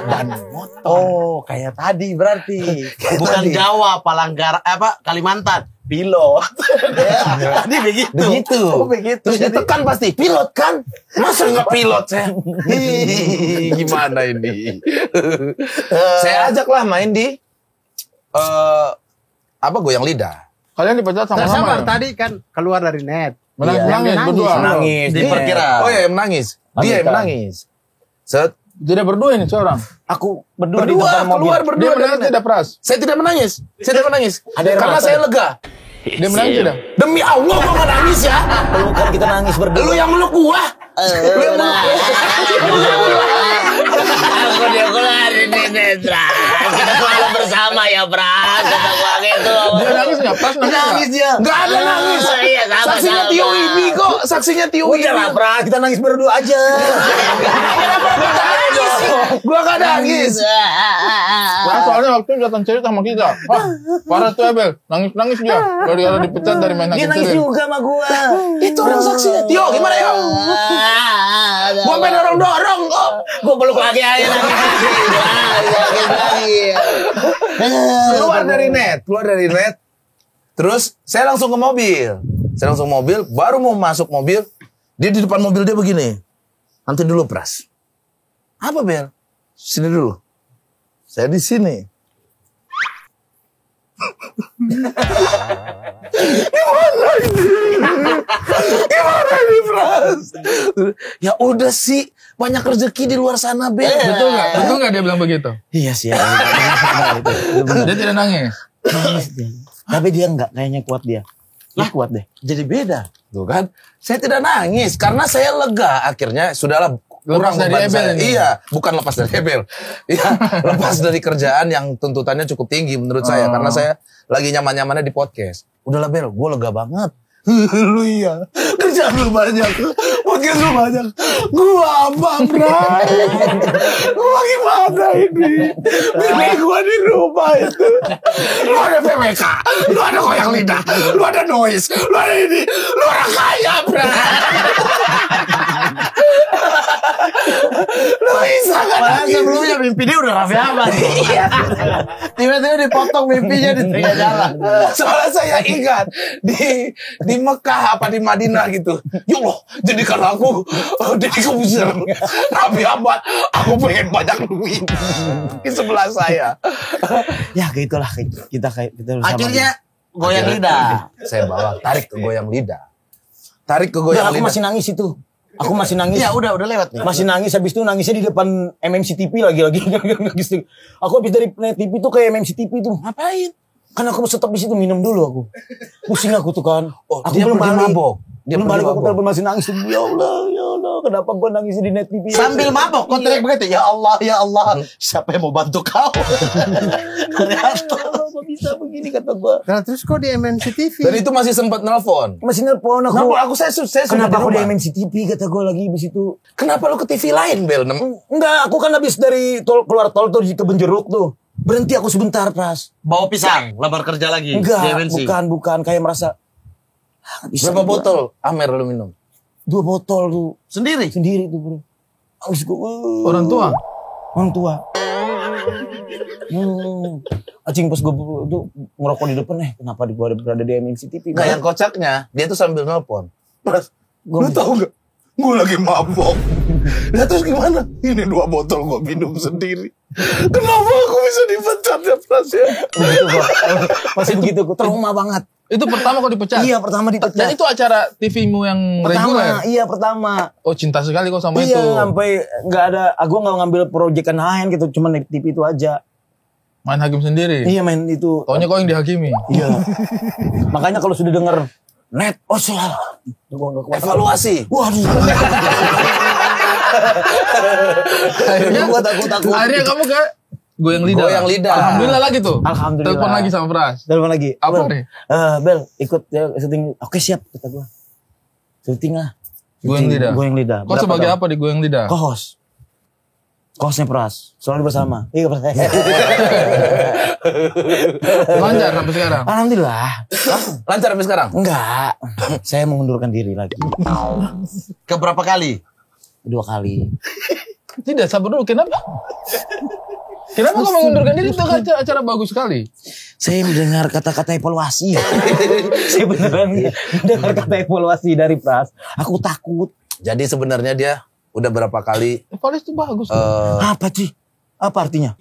ban motor. Oh, kayak tadi berarti. Kayak Bukan tadi. Jawa, Palanggar, Kalimantan. pilot. Tadi begitu. Begitu. Oh, begitu. Terus ditekan pasti, pilot kan? Masa nggak pilot saya? Gimana ini? Saya ajaklah main di goyang lidah. Kalian dipecat Nah, sama-sama sabar, ya? tadi kan keluar dari net. Menangis berdua. Nangis. Diperkira. Oh ya, yang menangis. Dia yang menangis. Set. Tidak berdua ini seorang. Aku berdua di Berdua depan mobil. keluar Dia berdua menangis dari tidak, Pras? Saya tidak menangis. Saya tidak menangis. Ada air Karena mata. saya lega. Dia menangis tidak? Demi Allah gua gak nangis ya. Pelukan kita nangis berdua. Lu yang meluk gua. Lu yang meluk gua. Aku dikeluar ini Netra. Kita selalu bersama ya, Pras. Kata gua gitu. Dia nangis nggak? Pras nangis nggak? dia. Gak ada nangis. Iya, sama-sama. Saksinya Tio Ibi kok. Saksinya Tio Ibi. Udah lah, Pras, kita nangis berdua aja. Gua gak nangis. Pras soalnya waktu itu datang cerita sama kita. Wah, parah tuh Ebel. Nangis-nangis dia. Gara-gara dipecat dari main Dia hakim nangis sendiri. juga sama gua. Itu orang saksinya. Tio gimana ya? Gua pengen dorong-dorong kok. Gua peluk lagi aja lagi. Keluar dari net. Terus saya langsung ke mobil. Baru mau masuk mobil, dia di depan mobil dia begini. Nanti dulu, Pras. Apa, Bel? Sini dulu. Saya di sini. Gimana ini, Pras? Ya udah sih, banyak rezeki di luar sana, Bel. Betul nggak? Betul nggak dia bilang begitu? Iya sih. Dia tidak nangis. Nangis dia. Tapi dia enggak, kayaknya kuat dia. Dia kuat deh. Jadi beda. Tuh kan. Saya tidak nangis karena saya lega. Akhirnya sudahlah Lepas dari beban Ebel saya. ini. Iya, bukan lepas dari Ebel. Iya, lepas dari kerjaan yang tuntutannya cukup tinggi menurut saya karena saya lagi nyaman-nyamannya di podcast. Udahlah Bel, gue lega banget. Lu iya. Kerjaan lu banyak. Podcast lu banyak. Gua apa, Bray? Gua gimana ini? Bini gua di rumah itu. Lu ada PWK. Lu ada goyang lidah. Lu ada noise. Lu ada ini. Lu orang kaya, Bray. Lu bisa kan? Padahal sebelumnya mimpi dia udah Raffi Ahmad. Tiba-tiba dipotong mimpinya di tengah jalan. Soalnya saya ingat di Mekah apa di Madinah gitu. Ya Allah, jadikan aku Deddy Corbuzier, Raffi Ahmad. Aku pengen banyak duit di sebelah saya. Ya gitulah kita bersama. Akhirnya goyang lidah. Saya bawa tarik ke goyang lidah. Tarik ke Udah, goyang aku lidah. masih nangis itu. Aku masih nangis. Iya, udah lewat nih. Masih nangis, habis itu nangisnya di depan MMC TV lagi. Nangis. Aku habis dari Net TV tuh ke MMC TV tuh. Ngapain? Kan aku stop di situ minum dulu aku. Pusing aku tuh kan. Oh, Aku dia belum pergi balik. mabok. Dia Belum pergi balik, aku mabok. telepon masih nangis. Ya Allah, kenapa gua nangis di Net TV? Sambil mabok, kontrek begitu. Ya Allah, siapa yang mau bantu kau? Ternyata. Kok bisa begini kata gua. Nah, terus kok di MNC TV? Dan itu masih sempat nelpon. Masih nelpon aku. Kenapa saya sudah Kenapa aku di rumah. MNC TV kata gua lagi di situ. Kenapa lu ke TV lain, Bel? Enggak, aku kan habis dari keluar tol tuh di Kebenjeruk tuh. Berhenti aku sebentar, Pras. Bawa pisang, lamar kerja lagi. Enggak, di MNC. bukan kayak merasa bisa Berapa gua. botol Amer lu minum? 2 botol tuh Sendiri. sendiri tuh, Bro. Habis gua Orang tua. orang tua. Acing pas gua tuh ngerokok di depan kenapa gua berada di MNC TV? Nah, yang kocaknya, dia tuh sambil nelpon. Pras, Gua- lu tahu gak? Gue lagi mabok. Nah terus gimana? Ini 2 botol gue minum sendiri. Kenapa aku bisa dipecat ya, Pras ya? Begitu, Bro. Masih begitu, gua trauma banget. Itu pertama kau dipecat? Iya, pertama Dan dipecat. itu acara TV-mu yang reguler? Iya, pertama. Oh, cinta sekali kau sama Iya, itu. sampai nggak ada, aku nggak ngambil proyekan lain gitu, cuma naik TV itu aja. Main hakim sendiri? Iya, main itu. Taunya kau yang dihakimi? Iya. Makanya kalau sudah denger Net, oh salah. Gua nggak kuat. Evaluasi. Waduh. Akhirnya, Gua takut. akhirnya kamu ke goyang lidah? Goyang lidah. Alhamdulillah lagi tuh? Alhamdulillah. Telepon lagi sama Pras? Telepon lagi. Apa Bel, nih? Bel, ikut ya syuting. Oke, siap kata gua. Syuting lah. Goyang lidah? Goyang lidah. Kau sebagai apa di goyang lidah? Co-host. Co-hostnya Pras. Selalu bersama. Iya, Pras. Lancar sampai sekarang? Alhamdulillah. Lancar sampai sekarang? Enggak. Saya mengundurkan diri lagi. Keberapa kali? 2 kali. Tidak, sabar dulu. Kenapa? Kenapa kau mengundurkan diri? Itu acara bagus sekali. Saya mendengar kata-kata evaluasi. Saya beneran mendengar kata evaluasi dari Pras. Aku takut. Jadi sebenarnya dia udah berapa kali Evaluasi itu bagus. Apa sih? Apa artinya?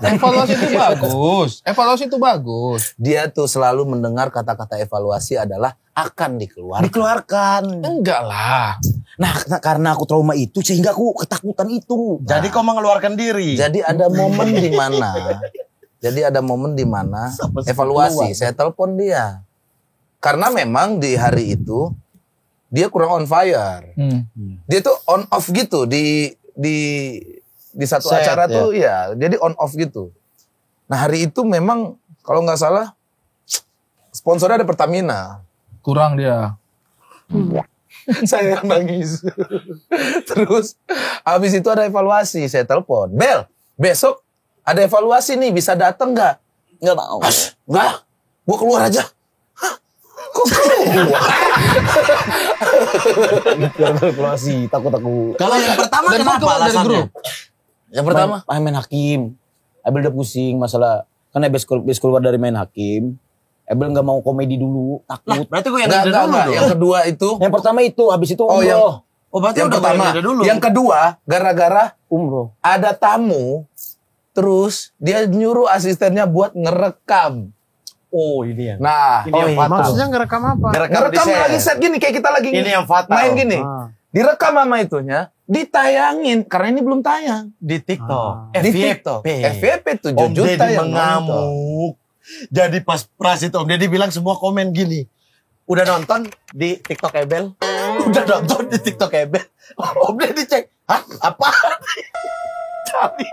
Evaluasi itu bagus. Evaluasi itu bagus. dia tuh selalu mendengar kata-kata evaluasi adalah akan dikeluarkan. Dikeluarkan. Enggak lah. Nah, karena aku trauma itu sehingga aku ketakutan itu. Jadi kau mengeluarkan diri. Jadi ada momen di mana evaluasi. Saya telepon dia. Karena memang di hari itu dia kurang on fire. Dia tuh on off gitu di satu Set, acara tuh ya. Jadi on off gitu. Nah, hari itu memang kalau nggak salah sponsornya ada Pertamina. Kurang dia. Saya nangis. Terus habis itu ada evaluasi. Saya telepon, Bel, besok ada evaluasi nih, bisa datang nggak? Nggak mau. Nggak, gua keluar aja. Hah? Kok keluar? Evaluasi, takut aku. Kalau yang pertama Dan kenapa kau keluar dari alasannya? grup? Yang pertama, main hakim. Abel udah pusing masalah. Kan Abel keluar dari main hakim. Abel nggak mau komedi dulu, takut. Berarti gue yang nggak, leader dulu dong. Yang kedua itu, Yang pertama itu, habis itu Oh, umroh. Oh berarti yang udah pertama. leader dulu. Yang kedua, gara-gara Umroh. ada tamu, terus dia nyuruh asistennya buat ngerekam. Oh ini yang. Nah, Ini yang fatal. Maksudnya ngerekam apa? ngerekam lagi set gini kayak kita lagi Ini yang fatal. main gini. Direkam sama itunya, ditayangin karena ini belum tayang. Di TikTok. Di TikTok. FYP 7 Om juta Deddy yang nonton. mengamuk. Jadi pas Pras itu Om Deddy bilang semua komen gini. Udah nonton di TikTok Ebel? Udah nonton di TikTok Ebel? Om Deddy cek. Hah? Apa? Cari.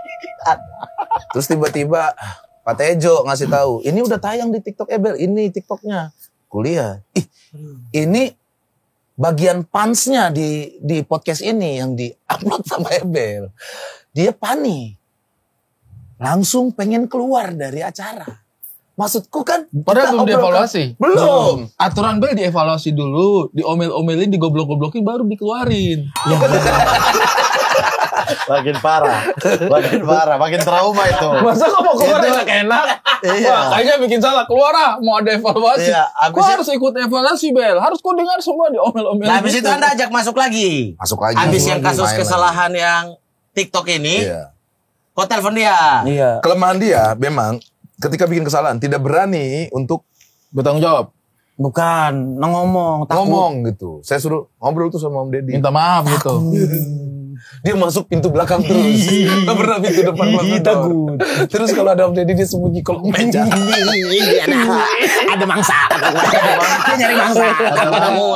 Terus tiba-tiba Pak Tejo ngasih tahu, ini udah tayang di TikTok Ebel, ini TikToknya. Kuliah. Ini bagian pansnya di podcast ini yang di-upload sama Ebel. Dia panik. Langsung pengen keluar dari acara. Maksudku kan Padahal kita belum obrolkan- dievaluasi. Belum. Aturan Bel dievaluasi dulu, diomel-omelin, digoblok-goblokin, baru dikeluarin. Makin parah. Makin parah. Makin trauma itu. Masa kok mau keluar Itu- enak-enak? Iya. Wah, kayaknya bikin salah. Keluar ah, mau ada evaluasi. Iya, Kau harus ikut evaluasi, Bel. Harus kau dengar semua diomel-omelin. Nah habis gitu. itu Anda ajak masuk lagi. Masuk lagi. Habis Masuk yang lagi, kasus main kesalahan yang TikTok lagi. ini. Iya. Kau telepon dia. Iya. Kelemahan dia memang ketika bikin kesalahan tidak berani untuk bertanggung jawab. Bukan, ngomong, takut. ngomong gitu. Saya suruh ngobrol tuh sama Om Deddy. Minta maaf gitu. Dia masuk pintu belakang terus. Gak pernah pintu depan belakang. takut. Terus kalau ada Om Deddy dia sembunyi kolong meja. Ada mangsa. Dia nyari mangsa.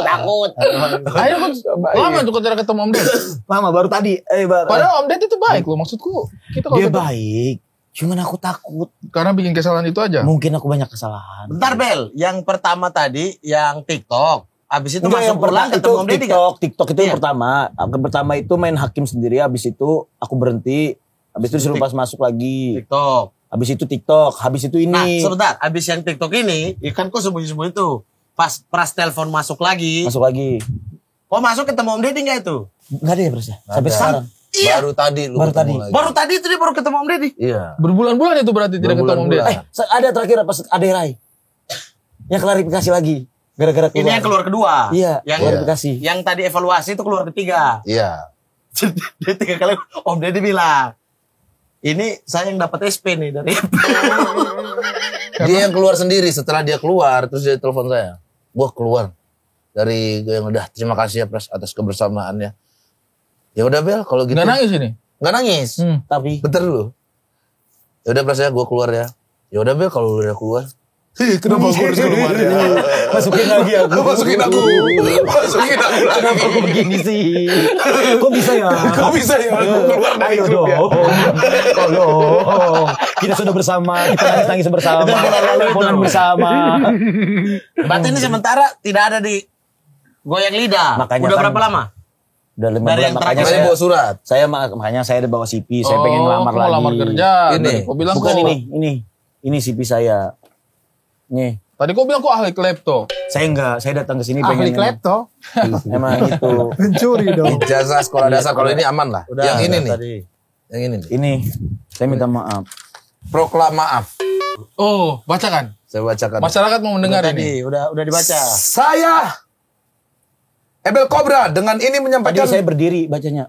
Takut. Ayo kan lama tuh kita ketemu Om Ded. Lama baru tadi. Padahal Om Ded itu baik loh, maksudku. Kita kalau Dia ketemu- baik. Cuman aku takut. karena bikin kesalahan itu aja. Mungkin aku banyak kesalahan. Bentar Bel. Yang pertama tadi yang TikTok. Habis itu Enggak, masuk yang pulang pertama itu ketemu Om Deddy nggak? TikTok itu Iya. yang pertama. Yang pertama itu main hakim sendiri. Habis itu aku berhenti. Habis itu disuruh pas masuk lagi. TikTok. Habis itu TikTok. Habis itu Nah ini. sebentar. Habis yang TikTok ini. Ikan kok sembunyi-sembunyi tuh. Pas Pras telepon masuk lagi. Masuk lagi. Kok masuk ketemu Om Deddy nggak itu? Enggak ada ya Bros ya? Sampai ada. sekarang. Iya. Baru tadi lu Baru ketemu tadi. lagi. Baru tadi itu dia baru ketemu Om Deddy. Iya. Berbulan-bulan itu berarti tidak ketemu Om Ded. Berbulan-bulan. Ada terakhir pas ada Rai. Yang klarifikasi lagi. Gara-gara keluar. Ini yang keluar kedua. Iya, Yang klarifikasi. yang tadi evaluasi itu keluar ketiga. Iya. Dia 3 kali Om Deddy bilang. Ini saya yang dapat SP nih dari Dia yang keluar sendiri. Setelah dia keluar, terus dia telepon saya. Gua keluar dari yang udah. Terima kasih ya Pras atas kebersamaannya. Ya udah Bel, kalau gitu. Nggak nangis ini. Nggak nangis. Tapi Bentar dulu. Ya udah Pras ya, gua keluar ya. Ya udah Bel, kalau lu udah keluar. Kenapa gua harus keluar ya? masukin lagi aku. Masukin aku. Masukin aku lagi. Kenapa aku begini sih? Kok bisa ya? Kok bisa ya? Aku keluar dari Ayo grup ya. dong. Tolong. Kita sudah bersama. Kita nangis bersama. Teleponan bersama. Berarti ini sementara tidak ada di goyang lidah. Makanya Udah kan- berapa lama? Udah 5 Dari bulan yang makanya terakhir Makanya saya, bawa surat. makanya saya udah bawa CV. Saya pengen ngelamar mau lagi. lamar kerja. Ini. Tadi kau bilang Bukan kok, ini CV saya. Nih. Tadi kau bilang kok ahli klepto. Saya enggak, saya datang ke sini Ahli pengen klepto. emang itu. Pencuri dong. Ijazah sekolah dasar kalau ini aman lah. Udah. Yang ini nih. Tadi. Yang ini nih. Ini Saya minta maaf. Proklam maaf. Oh, bacakan. Saya bacakan. Masyarakat mau mendengar ini. Udah dibaca. Saya Ebel Cobra dengan ini Tadi menyampaikan. saya berdiri bacanya.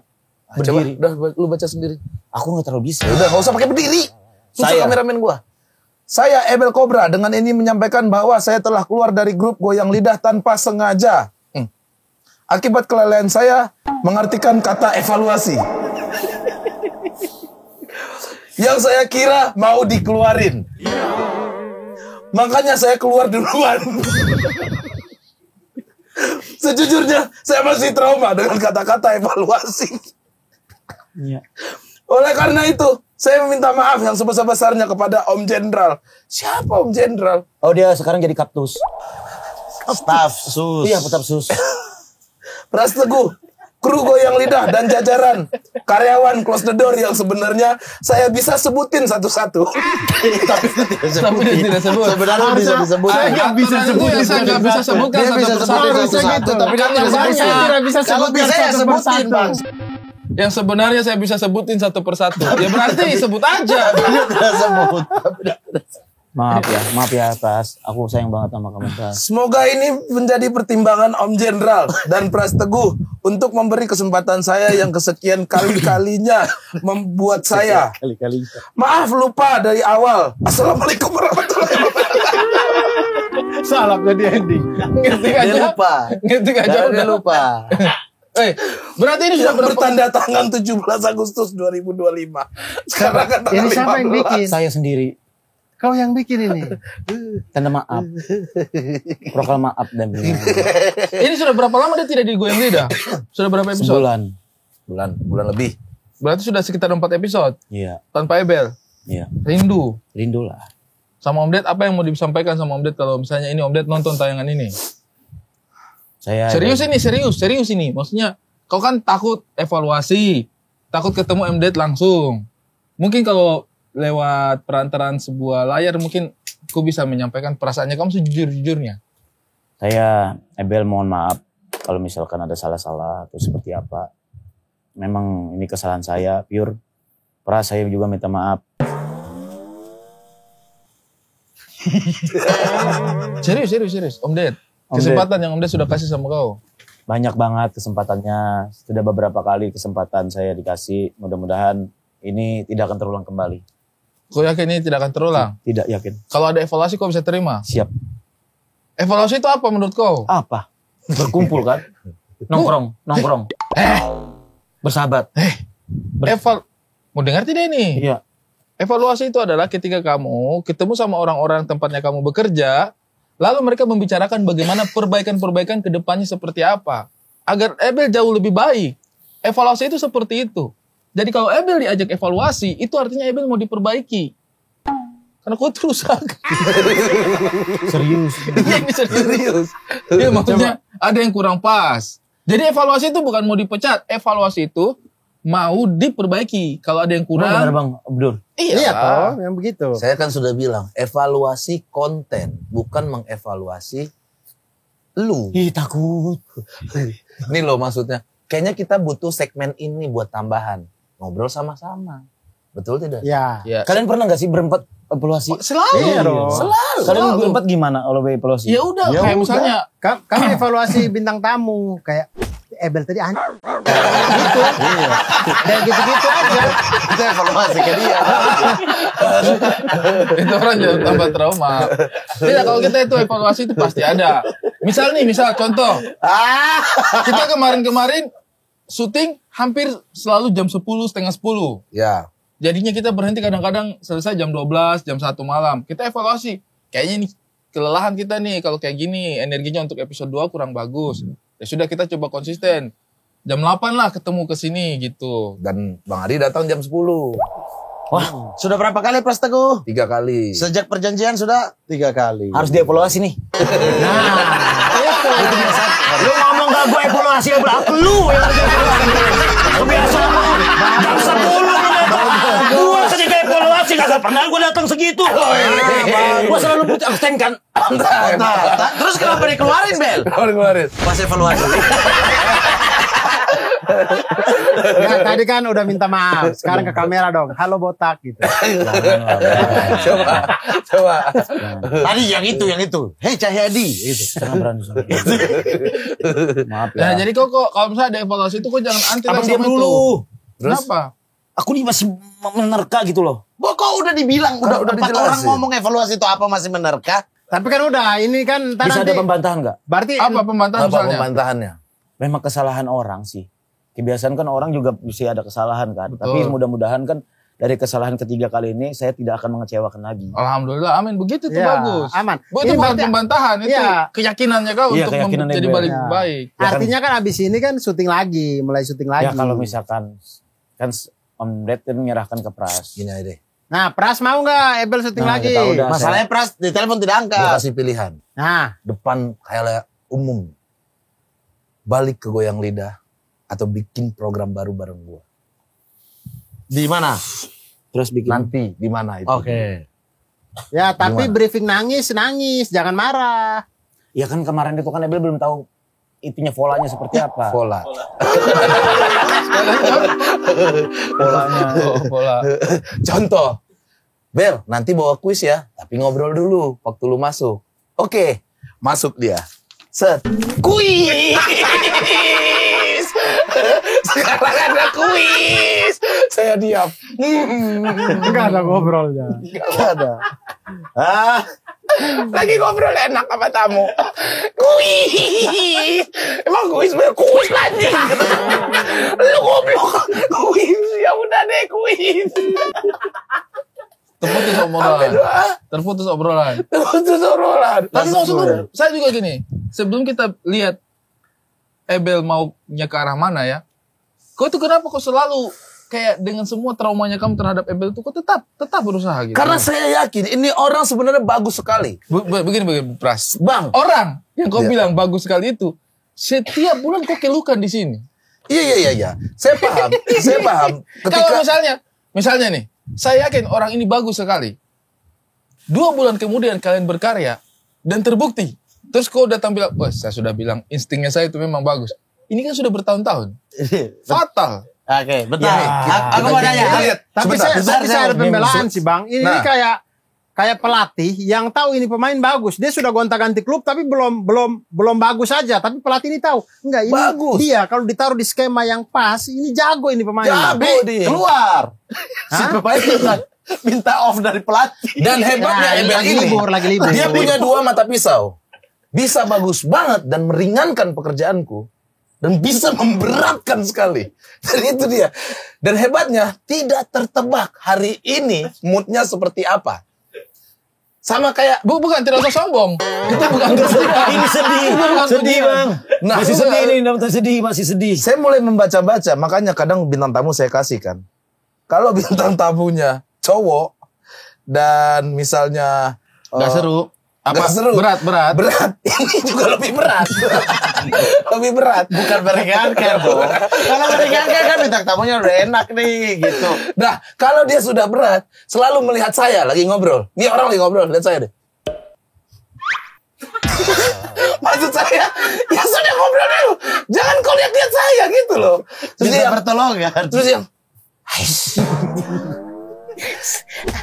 Coba, Berdiri. udah lu baca sendiri. Aku nggak terlalu bisa. Udah, gak usah pakai berdiri. Susah Saya. kameramen gua. Saya Ebel Cobra dengan ini menyampaikan bahwa saya telah keluar dari grup Goyang Lidah tanpa sengaja. Akibat kelalaian saya mengartikan kata evaluasi. Yang saya kira mau dikeluarin. Makanya saya keluar duluan. Sejujurnya saya masih trauma dengan kata-kata evaluasi. Iya. Oleh karena itu, saya meminta maaf yang sebesar-besarnya kepada Om Jenderal. Siapa Om Jenderal? Oh dia sekarang jadi kaptus. Staff sus. Iya tetap sus. Pras Teguh, kru Goyang Lidah dan jajaran karyawan close the door yang sebenarnya saya bisa sebutin satu-satu. Tapi tidak Tapi dia tidak sebut. Sebenarnya bisa disebut. Saya nggak bisa sebut. Saya nggak bisa sebutkan Dia bisa satu sebutin persatu. satu-satu, tapi kan tidak Saya sebut. bisa Kalau bisa ya sebutin, Bang. Yang sebenarnya saya bisa sebutin satu persatu. Ya berarti sebut aja. Tidak sebut. Maaf ya Pras. Aku sayang banget sama kamu Pras. Semoga ini menjadi pertimbangan Om Jenderal dan Pras Teguh untuk memberi kesempatan saya yang kesekian kali-kalinya membuat saya. Kali-kali. Maaf lupa dari awal. Assalamualaikum warahmatullahi wabarakatuh. Salah jadi ending. Ngetik Dia aja. lupa. Ngetik aja Dia udah. lupa. Berarti ini sudah Yang bertanda tangan 17 Agustus 2025. Sekarang kan tanggal Ini siapa yang 15. bikin? Saya sendiri. Kau yang bikin ini. Tanda maaf. Proklam maaf dan bilang. Ini sudah berapa lama dia tidak di Goyang Lidah? Sudah berapa episode? Sebulan. Bulan lebih. Berarti sudah sekitar 4 episode. Iya. Tanpa Ebel. Iya. Rindu. Rindulah. Sama Om Ded, apa yang mau disampaikan sama Om Ded kalau misalnya ini Om Ded nonton tayangan ini? Saya Serius ini. Maksudnya, kau kan takut evaluasi, takut ketemu Om Ded langsung. Mungkin kalau lewat perantaraan sebuah layar, mungkin aku bisa menyampaikan perasaannya kamu sejujur-jujurnya. Saya Ebel mohon maaf kalau misalkan ada salah-salah atau seperti apa. Memang ini kesalahan saya pure. Pras saya juga minta maaf. Serius. Om Ded. Kesempatan yang Om Ded sudah kasih sama kau. Banyak banget kesempatannya. Sudah beberapa kali kesempatan saya dikasih. Mudah-mudahan ini tidak akan terulang kembali. Kau yakin ini tidak akan terulang? Tidak yakin. Kalau ada evaluasi kau bisa terima? Siap. Evaluasi itu apa menurut kau? Apa? Berkumpul kan? Nongkrong. Bersahabat. Mau dengar tidak ini? Iya. Evaluasi itu adalah ketika kamu ketemu sama orang-orang tempatnya kamu bekerja, lalu mereka membicarakan bagaimana perbaikan-perbaikan ke depannya seperti apa. Agar Ebel jauh lebih baik. Evaluasi itu seperti itu. Jadi kalau Ebel diajak evaluasi, itu artinya Ebel mau diperbaiki. Karena kau terus Serius. Iya, ini serius. Iya, maksudnya ada yang kurang pas. Jadi evaluasi itu bukan mau dipecat. Evaluasi itu mau diperbaiki. Kalau ada yang kurang. Benar Bang Abdur. Iya toh, yang begitu. Saya kan sudah bilang, evaluasi konten, bukan mengevaluasi lu. Ih takut. Ini loh maksudnya. Kayaknya kita butuh segmen ini buat tambahan. Ngobrol sama-sama. Betul tidak? Ya. Ya. Kalian pernah gak sih berempat evaluasi? Selalu. Iya dong. Selalu. Kalian berempat gimana kalau evaluasi? Ya udah, Ya kayak udah. misalnya Kami evaluasi bintang tamu kayak Ebel tadi gitu. Dan gitu-gitu aja. Kita evaluasi ke dia. itu orang jangan tambah trauma. Tidak, kalau kita itu evaluasi itu pasti ada. Misal contoh. Kita kemarin syuting hampir selalu jam 10, setengah 10. Ya. Jadinya kita berhenti kadang-kadang selesai jam 12, jam 1 malam. Kita evaluasi. Kayaknya ini kelelahan kita nih kalau kayak gini. Energinya untuk episode 2 kurang bagus. Ya sudah kita coba konsisten. Jam 8 lah ketemu ke sini gitu. Dan Bang Adi datang jam 10. Wah, sudah berapa kali Pras Teguh? 3 kali. Sejak perjanjian sudah 3 kali. Harus dievaluasi nih. Lu ngomong gak gue evaluasi ya belakang lu yang harus dievaluasi. Kebiasaan lu. Jam 10 gue saja ke evaluasi kagak pernah gue datang segitu. Gue selalu punya absen kan. Terus kenapa dikeluarin, Bel? Keluarin. Pas evaluasi. Enggak, tadi kan udah minta maaf. Sekarang ke kamera dong. Halo botak gitu. Coba. Tadi yang itu. Hei Cahyadi. Gitu. Jangan berani sama dia. Maaf Nah, ya. jadi kok kalau misalnya ada evaluasi itu kok jangan anti lah Abang diam sama itu. dulu. Kenapa? Aku ini masih menerka gitu loh. Kok udah dibilang, udah dijelasin. orang ngomong evaluasi itu apa masih menerka? Tapi kan udah, ini kan ntar Bisa nanti. ada pembantahan nggak? Berarti Apa pembantahan Apa misalnya? pembantahannya? Memang kesalahan orang sih. Kebiasaan kan orang juga bisa ada kesalahan kan. Betul. Tapi mudah-mudahan kan dari kesalahan ketiga kali ini saya tidak akan mengecewakan lagi. Alhamdulillah, amin. Begitu tuh Ya, bagus. aman. Bu, Ini itu bukan berarti- pembantahan, itu Iya. keyakinannya kau Iya, untuk keyakinan jadi Ebel. balik Ya. baik. artinya kan abis ini kan syuting lagi, mulai syuting lagi. Ya kalau misalkan kan Om Ded kan menyerahkan ke Pras. Gini aja deh. Nah, Pras mau nggak Ebel syuting Nah, lagi? kita udah. Masalahnya Pras di telepon tidak Gue angkat. kasih pilihan. Nah, Depan kayak umum. Balik ke Goyang Lidah. Atau bikin program baru bareng gue. Di mana? Terus bikin. Nanti di mana itu? Oke. ya tapi Gimana? briefing nangis, jangan marah. Ya kan kemarin itu kan Ebel belum tahu itunya polanya seperti apa. Pola. Polanya. Oh, bola. Contoh. Bel, nanti bawa kuis ya. Tapi ngobrol dulu waktu lu masuk. Oke. Masuk dia. Set. Kuis. Sekarang ada kuis. Saya diam. Enggak ada ngobrolnya. Gak ada. Lagi ngobrol enak sama tamu. Kuis. Emang kuis kuis lagi. Lu goblok. Kuis. Ya udah deh kuis. Terputus obrolan. Terputus obrolan. Terus obrolan. Tapi maksudnya saya juga gini, sebelum kita lihat Ebel maunya ke arah mana ya, kau tuh kenapa kok selalu kayak dengan semua traumanya kamu terhadap Ebel itu kok tetap berusaha gitu? Karena saya yakin ini orang sebenarnya bagus sekali. Begini Pras. Bang. Orang yang kau Iya. bilang bagus sekali itu, setiap bulan kau keluhkan di sini. Iya. Saya paham. Saya paham. Kalau misalnya nih, saya yakin orang ini bagus sekali. 2 bulan kemudian kalian berkarya dan terbukti. Terus kau datang bilang, wah saya sudah bilang instingnya saya itu memang bagus. Ini kan sudah bertahun-tahun. Fatal. Oke, bentar. Ya, Aku mau nanya. Tapi saya ada pembelaan sih Bang. Ini Nah. kayak pelatih yang tahu ini pemain bagus. Dia sudah gonta-ganti klub tapi belum bagus saja. Tapi pelatih ini tahu, enggak ini Bagus. dia kalau ditaruh di skema yang pas, ini jago ini pemain. Jago dia. Keluar. Si pemain minta off dari pelatih. Dan hebatnya Ebel lagi ini, lagi libur. dia punya 2 mata pisau. Bisa bagus banget dan meringankan pekerjaanku. Dan bisa memberatkan sekali. Dan itu dia. Dan hebatnya tidak tertebak hari ini moodnya seperti apa. Sama kayak Bukan tidak usah sombong. Kita bukan Ini sedih. Sedih bang. Nah, Masih sedih ini. Nonton sedih. Masih sedih. saya mulai membaca-baca, makanya kadang bintang tamu saya kasih kan. Kalau bintang tamunya cowok dan misalnya Gak seru. Nggak seru. Berat. Berat. Ini juga lebih berat. Lebih berat. Bukan meringankan dong. Kalau meringankan kan bintang tamunya udah enak nih gitu. Nah, kalau dia sudah berat, selalu melihat saya lagi ngobrol. Ini orang lagi ngobrol, lihat saya deh. Maksud saya, ya sudah ngobrol dulu. Jangan kau lihat-lihat saya gitu loh. Terus Bisa dia, pertolongan. terus dia,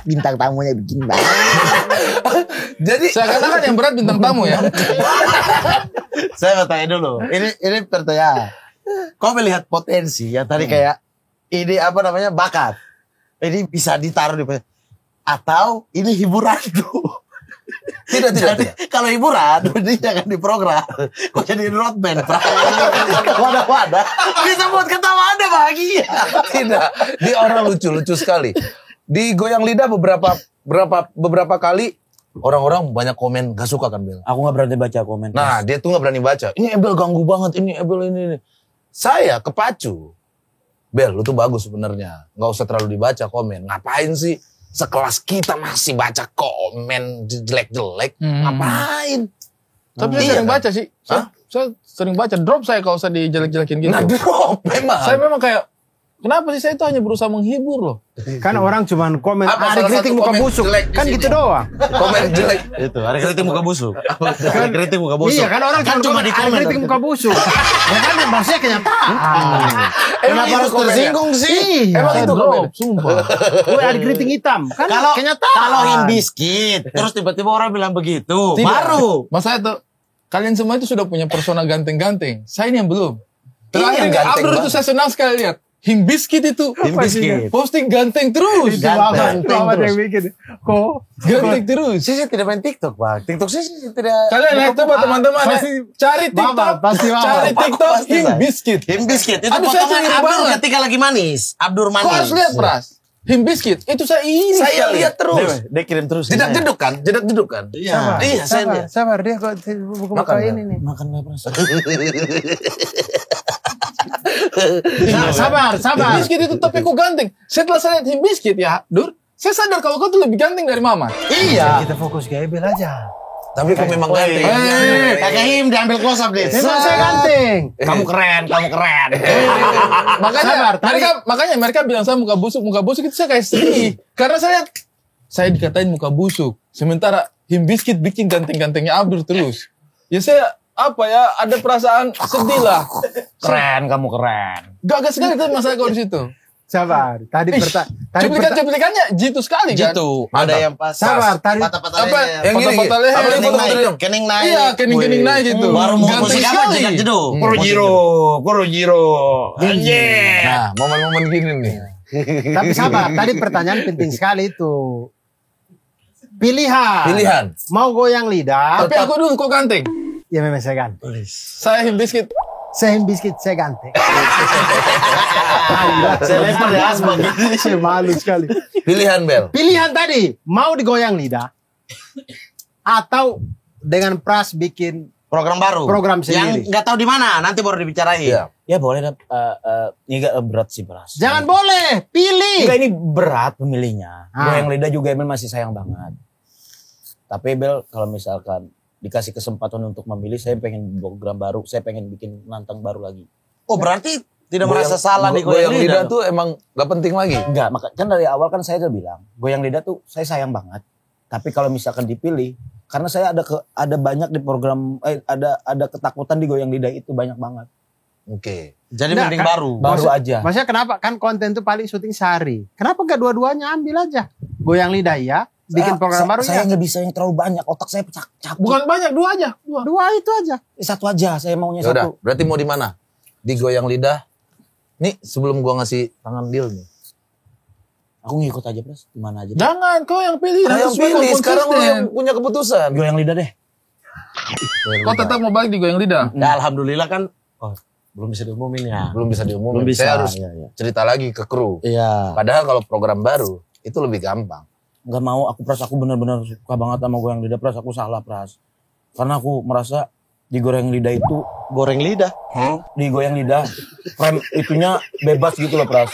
Bintang tamunya bikin banget. jadi Saya katakan yang berat bintang tamu ya. Saya mau tanya dulu. Ini pertanyaan. Kau melihat potensi yang tadi kayak ini apa namanya bakat. Ini bisa ditaruh di atau ini hiburan tuh. tidak. Kalau hiburan, ini jangan diprogram. Kok jadi roadman? Wadah. Bisa buat ketawa Anda bahagia. Tidak, dia orang lucu sekali. Di Goyang Lidah beberapa kali orang-orang banyak komen gak suka kan Bel. Aku nggak berani baca komen. Nah, dia tuh gak berani baca. Ini Ebel ganggu banget, ini Ebel ini. Saya kepacu. Bel, lu tuh bagus sebenarnya. Gak usah terlalu dibaca komen. Ngapain sih sekelas kita masih baca komen jelek-jelek? Ngapain? Tapi saya Iya sering kan? baca sih. Saya sering baca. Drop saya kalau saya dijelek-jelekin gitu. Nah, drop memang. Saya memang kayak Kenapa sih saya itu hanya berusaha menghibur loh? Kan orang cuman komen, Apa ada salah kritik satu muka komen busuk. jelek di Kan sini? gitu doang. Komen jelek. Itu, ada kritik muka busuk. Ada kritik muka busuk. Iya kan orang Kan cuma di ada komen. kritik muka busuk. Ya kan maksudnya kenyataan. Kenapa harus tersinggung sih? Emang Saya itu drop, komen. sumpah. Woi, ada kritik hitam. Kan Kalau kenyataan. Himbiskit, terus tiba-tiba orang bilang begitu, Tidak. baru. Mas saya tuh, kalian semua itu sudah punya persona ganteng-ganteng. Saya ini yang belum. Terakhir yang ganteng Abdur itu banget. saya senang sekali lihat. Himbiskit itu. Himbiskit. Posting ganteng terus. Ganteng. Mama yang bikin. Kok? Ganteng terus. Saya tidak main TikTok, Pak. TikTok saya tidak. Kalian lihat coba teman-teman ya. Cari TikTok. Mama, pasti Mama. Cari TikTok Pasti, Himbiskit. Himbiskit itu Aduh, saya potongan curi Abdur banget. ketika lagi manis. Abdur manis. Kau harus lihat, Pras. Himbiskit. Itu saya ini. Saya sekali. lihat terus. Dia kirim terus. Jedak jeduk kan? Jedak jeduk kan? Iya. Iya, saya lihat. Sabar, dia kok buka ini nih. Makan lah, Pras. Sabar. Himbiskit itu tapi kok ganteng. Setelah saya lihat Himbiskit ya, Dur. Saya sadar kalau kau tuh lebih ganteng dari Mama. Iya. Kita fokus ke Ebel aja. Tapi kok memang ganteng. Kakak Him diambil close up deh. Memang saya ganteng. Kamu keren. Makanya Sabar, mereka bilang saya muka busuk itu saya kayak sedih. Karena saya dikatain muka busuk. Sementara Himbiskit bikin ganteng-gantengnya Abdur terus. Ya saya ada perasaan sedih lah. Keren, kamu keren. Gagal sekali tuh masalah kau di situ. Sabar. Tadi Cuplikan-cuplikannya jitu sekali kan. Gitu. Ada yang pas. Sabar, tadi Patah-patah Apa? leher. Yang gini, Patah-patah leher. apa yang Kening foto naik. dong? Kening naik. Iya, kening-kening naik gitu. Baru mau Ganteng musik apa? sekali. Jedak jeduk. Kurojiro. Anjir. Nah, momen-momen gini nih. Tapi sabar, tadi pertanyaan penting sekali itu. Pilihan. Mau goyang lidah? Tapi aku dulu kok ganteng. Ya memang saya ganteng. Saya Himbiskit. Saya Himbiskit, saya ganteng. Saya lempar di asbak. Saya malu sekali. Pilihan, Bel. Pilihan tadi, mau digoyang lidah? Atau dengan Pras bikin Program baru. Program sendiri. Yang nggak tahu di mana, nanti baru dibicarain. Iya. Ya boleh, ini agak berat sih, Pras. jangan boleh, pilih. Enggak, ini berat pemilihnya. Ah. Goyang lidah juga Emil masih sayang banget. Tapi Bel, kalau misalkan dikasih kesempatan untuk memilih, saya pengen program baru, saya pengen bikin nantang baru lagi. Oh, berarti tidak merasa salah di goyang lidah tuh. tuh emang gak penting lagi. Enggak, kan dari awal kan saya udah bilang, goyang lidah tuh saya sayang banget. Tapi kalau misalkan dipilih, karena saya ada banyak di program, ada ketakutan di goyang lidah itu banyak banget. Oke. Jadi Nggak, mending kan- baru. Baru aja. Maksudnya kenapa? Kan konten tuh paling syuting sehari. Kenapa gak dua-duanya ambil aja? Goyang lidah ya, bikin program baru Saya ya. nggak bisa yang terlalu banyak, otak saya capek. Bukan banyak, dua aja. Dua. Dua itu aja. Satu aja, saya maunya Yaudah, satu. berarti mau di mana? Di goyang lidah. Nih, sebelum gua ngasih tangan deal nih. Aku ngikut aja, Pras. Di mana aja. Jangan, kau yang pilih. Nah, Nanti yang supaya kau pilih, sekarang lu konsisten. yang punya keputusan. Goyang lidah deh. Kau tetap mau balik di goyang lidah. Ya, alhamdulillah kan. Oh, belum bisa diumumin ya. Belum bisa diumumin. Belum bisa. Saya harus Iya. cerita lagi ke kru. Iya. Padahal kalau program baru, itu lebih gampang. Nggak mau, Pras, aku benar-benar suka banget sama goyang lidah, Pras. Aku salah, Pras. Karena aku merasa di goyang lidah itu, Goreng lidah. di goyang lidah, frame itunya bebas gitu loh, Pras.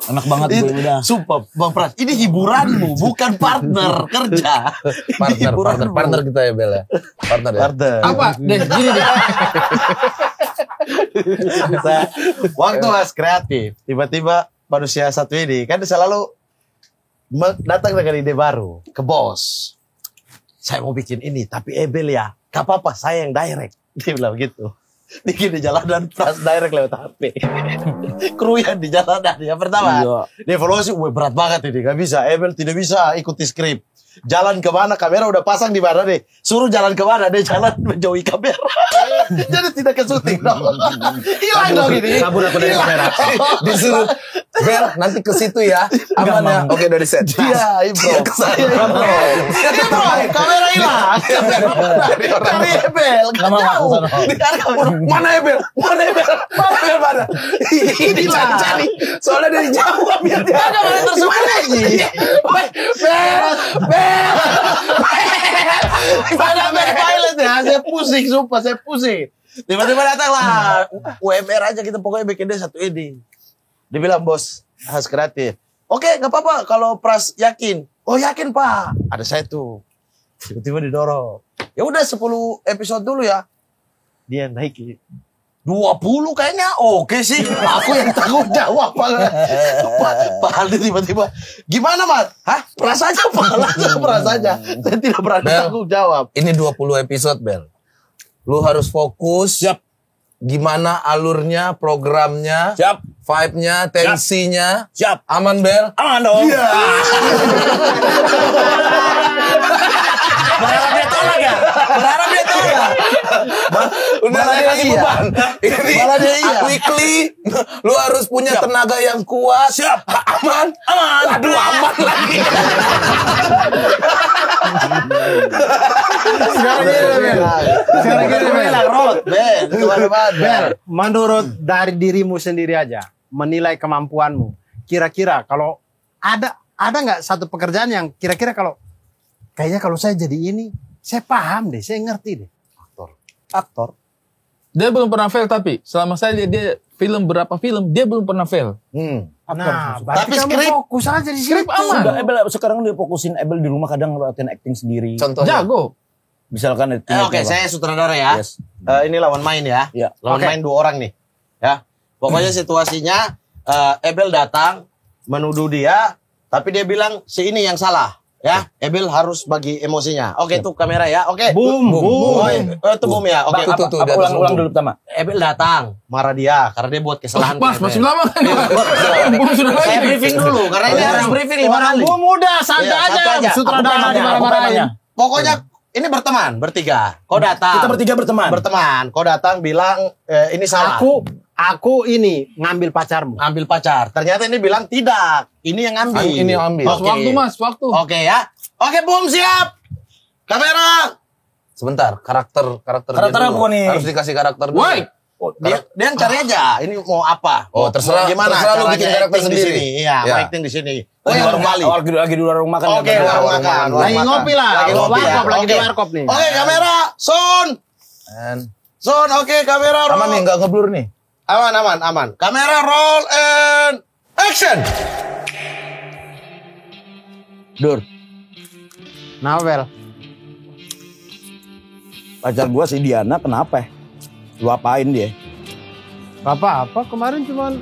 Enak banget di goyang lidah. Sumpah, Bang Pras, ini hiburanmu, bukan partner kerja. Partner kita ya, Bel ya. Partner ya. Apa? Deh, gini deh. Waktu Mas kreatif, tiba-tiba manusia satu ini kan selalu datang dengan ide baru ke bos. Saya mau bikin ini, tapi Ebel ya, gak apa-apa, saya yang direct. Dia bilang gitu. Bikin di jalanan, Pras direct lewat HP. Kru yang di jalanan, yang pertama. Iya. Dia evaluasi, berat banget ini, gak bisa. Ebel tidak bisa ikuti skrip. Jalan kemana, kamera udah pasang di mana deh. Suruh jalan kemana, dia jalan menjauhi kamera. Jadi tidak ke syuting dong. Hilang dong ini. Kabur aku dari kamera. Disuruh, Bel, nanti ke situ ya. Aman ya. Oke, udah di set. Iya, Ibro. Iya, Ibro. Kamera hilang. Cari Ebel. Nggak mau aku sana. Mana Ebel? Mana Ebel? Mana? Ini cari-cari. Soalnya dari jauh biar dia ada mana tersembunyi. Bel. Mana Bel pilot ya? Saya pusing, sumpah saya pusing. Tiba-tiba datanglah UMR aja kita pokoknya bikin dia satu ide. Dia bilang, bos, harus kreatif. Oke, gak apa-apa kalau Pras yakin. Oh yakin Pak. Ada saya tuh. Tiba-tiba didorong. Ya udah 10 episode dulu ya. Dia naik 20 kayaknya oke sih. Aku yang tanggung jawab. Pak Aldi tiba-tiba, gimana Mat? Hah? Peras aja Pak Aldi, peras aja. Saya tidak berani Bel, tanggung jawab. Ini 20 episode, Bel. Lu harus fokus. Siap. Gimana alurnya, programnya, Siap. vibe-nya, tensinya. Siap. Aman, Bel? Aman dong. Iya. Berharap dia tolak ya? Berharap dia tolak. Udah Malah dia lagi iya. beban. Ini Malah dia iya. weekly. Lu harus punya tenaga yang kuat. Siap. Aman. Aman. Aduh, aman lagi. Sekarang gini, Bel. Sekarang gini, Bel. Rod, Ben, kemana-mana. Bel, menurut dari dirimu sendiri aja, menilai kemampuanmu. Kira-kira kalau ada nggak satu pekerjaan yang kira-kira kayaknya kalau saya jadi ini, saya paham deh, saya ngerti deh. Aktor. Dia belum pernah fail tapi selama saya lihat dia berapa film dia belum pernah fail. Nah, berarti Tapi kamu skrip- fokus aja di Skrip situ. aman. Sudah, Ebel sekarang dia fokusin Ebel di rumah kadang latihan acting sendiri. Contohnya. Jago. Misalkan Oke, saya sutradara ya. Yes. Ini lawan main ya. Iya. Lawan Oke. main 2 orang nih. Ya. Pokoknya situasinya Ebel datang menuduh dia, tapi dia bilang si ini yang salah. Ya, Ebel harus bagi emosinya. Oke, tuh kamera ya. Oke. Boom, boom. Oh, itu boom ya. Oke, Tuh, tuh, di atas Ulang boom. dulu pertama. Ebel datang, marah dia karena dia buat kesalahan. Pas ke masih Ebel. lama kan. Bum sudah Saya lagi. briefing dulu karena ini harus briefing 5 Orang kali. gua muda, santai Iya, santai aja. aja. Sutradara Aku dimarah-marahin. tanya. Pokoknya ini berteman, bertiga. Kau datang. Kita bertiga berteman. Berteman. Kau datang bilang ini salah. Aku ini ngambil pacarmu. Ambil pacar. Ternyata ini bilang tidak. Ini yang ambil. Ini yang ambil. Mas Oke. waktu Mas, waktu. Oke ya. Oke, boom, siap. Kamera. Sebentar, karakter Karakter dulu. apa nih? Harus dikasih karakter dulu. Why? Dia yang cari aja. Ini mau apa? Oh, terserah- Mau gimana? terserah lu caranya bikin karakter acting di sendiri. sini. Iya, Ya. mau acting di sini. Oh, Oh, di warung kali. lagi di warung makan. Oke, warung makan. Lagi ngopi lah. Lagi ngopi ya. Warkop, lagi di Oke. warkop nih. Oke, kamera. Sound. And Sound, oke, kamera roll. aman nih, nggak ngeblur nih. Aman. Kamera roll and action. Dur, Nah, Bel. pacar gua si Diana kenapa? Lu apain dia? Gak apa-apa, kemarin cuman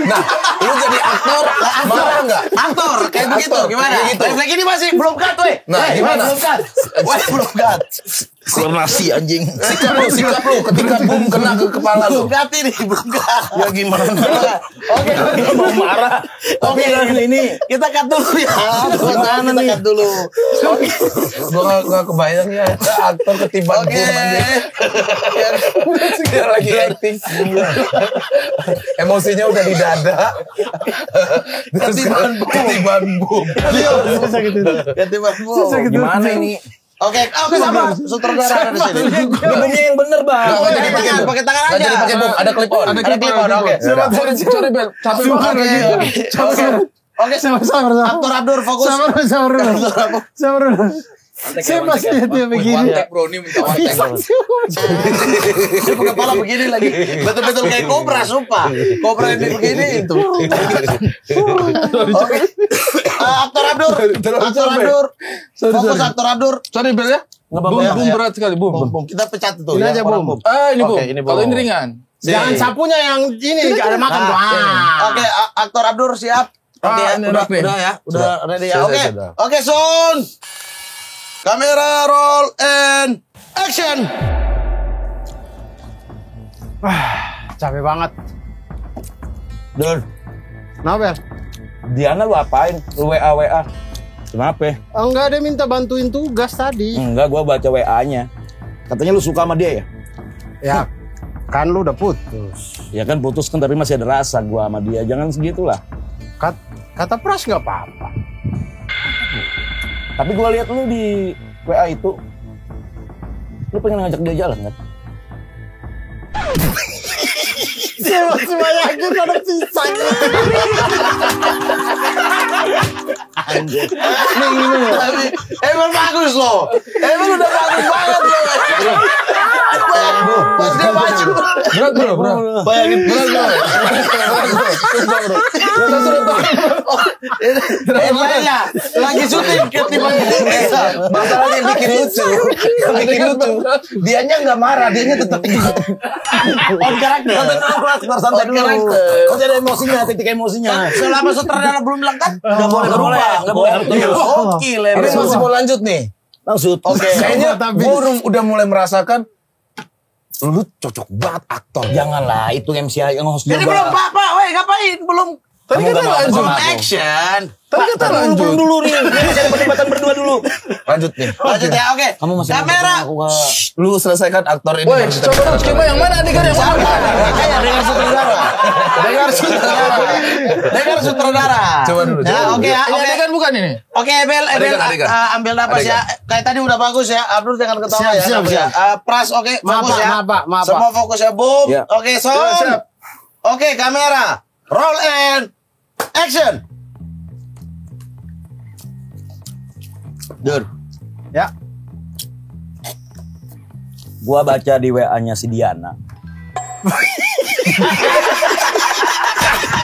Nah, lu jadi aktor, marah nggak? Aktor, kayak begitu. Aktor, Gimana? kayak gitu. Refleks ini masih belum cut, weh. Nah, gimana? Belum cut. Weh, belum cut. Koordinasi anjing. Sikap lu ketika boom kena ke kepala lu. Belum cut ini, belum cut. Ya gimana? Oke, Mau marah. Tapi ini kita cut dulu ya. Gimana Kita nih? cut dulu. Gua nggak kebayang ya aktor ketiban Oke. boom anjing. Dia lagi acting. Emosinya udah di dada. Terus ketiban boom. Ketiban boom. gimana ini? Oke, sama sutradara ada di sini. Boomnya yang bener, Bang. Nggak jadi pakai boom. Pakai tangan Nggak aja. jadi pakai boom. Ada clip on. Ada clip on, oke. Sorry Bel, capek banget. Oke, sabar. aktor Abdur fokus. Sabar dulu. Saya pas lihat dia begini. Kontak bro, ini minta kontak bro. Dia pakai kepala begini lagi. Betul-betul kayak kobra, sumpah. Kobra ini begini itu. Oke. Aktor Abdur. Aktor Abdur. Fokus aktor Abdur. Sorry Bel ya. Boom Ya, boom ya. berat sekali boom. Boom. Kita pecat itu. Ini ya, aja, orang boom. Ini boom. Oke, ini Kalau boom. ini ringan. Jangan sapunya yang ini gak ada makan tuh. Oke, aktor Abdur siap. Oke, Ini udah nih. ya. Udah ready ya. Sudah, Oke. sudah. Oke, Sun. Kamera roll and action. Capek banget. Dur, Nah, Bel. Diana lu apain? Lu WA. Kenapa? Enggak, dia minta bantuin tugas tadi. Enggak, gua baca WA-nya. Katanya lu suka sama dia ya? Ya, kan lu udah putus. Ya kan putus kan tapi masih ada rasa gua sama dia. Jangan segitulah. Kata Pras nggak apa-apa. Tapi gua lihat lu di WA itu, lu pengen ngajak dia jalan kan? Saya masih yakin ada pisang. Tapi Emang bagus loh. Emang udah bagus banget loh. Pas dia maju. Berat bro. Bayangin Iya, lagi syuting ketimbang masalahnya yang bikin lucu. Dianya nggak marah, dianya tetap on karakter. Santai dulu. Kau ada emosinya, titik emosinya. Selama sutradara belum bilang kan, nggak boleh berubah. Nggak boleh. Oke, Ini masih mau lanjut nih. Langsung. Oke, kayaknya gue udah mulai merasakan lu cocok banget aktor. Janganlah, itu MC yang host juga. Ini belum Pak, weh ngapain? Belum. Tadi kan lanjut. Belum action. Tadi kan lanjut. Dulu nih, cari perdebatan berdua dulu. Lanjut nih. Lanjut ya, oke. Kamu masih Kamera. Lu selesaikan aktor ini. Woi, coba yang mana adegan yang mana? Dengar sutradara. Dengar sutradara. Coba dulu. Ya, oke ya, Ini oke. adegan bukan ini? Oke, Bel, Adegan. ambil napas ya. Kayak tadi udah bagus ya. Abdul jangan ketawa ya. Siap, Napas ya. Pras, oke, Maaf, fokus Pak, ya. maaf, Pak. Semua fokus ya, boom. Ya. Oke, sound. Siap. Oke, kamera. Roll and action. Dur, Ya. gua baca di WA-nya si Diana.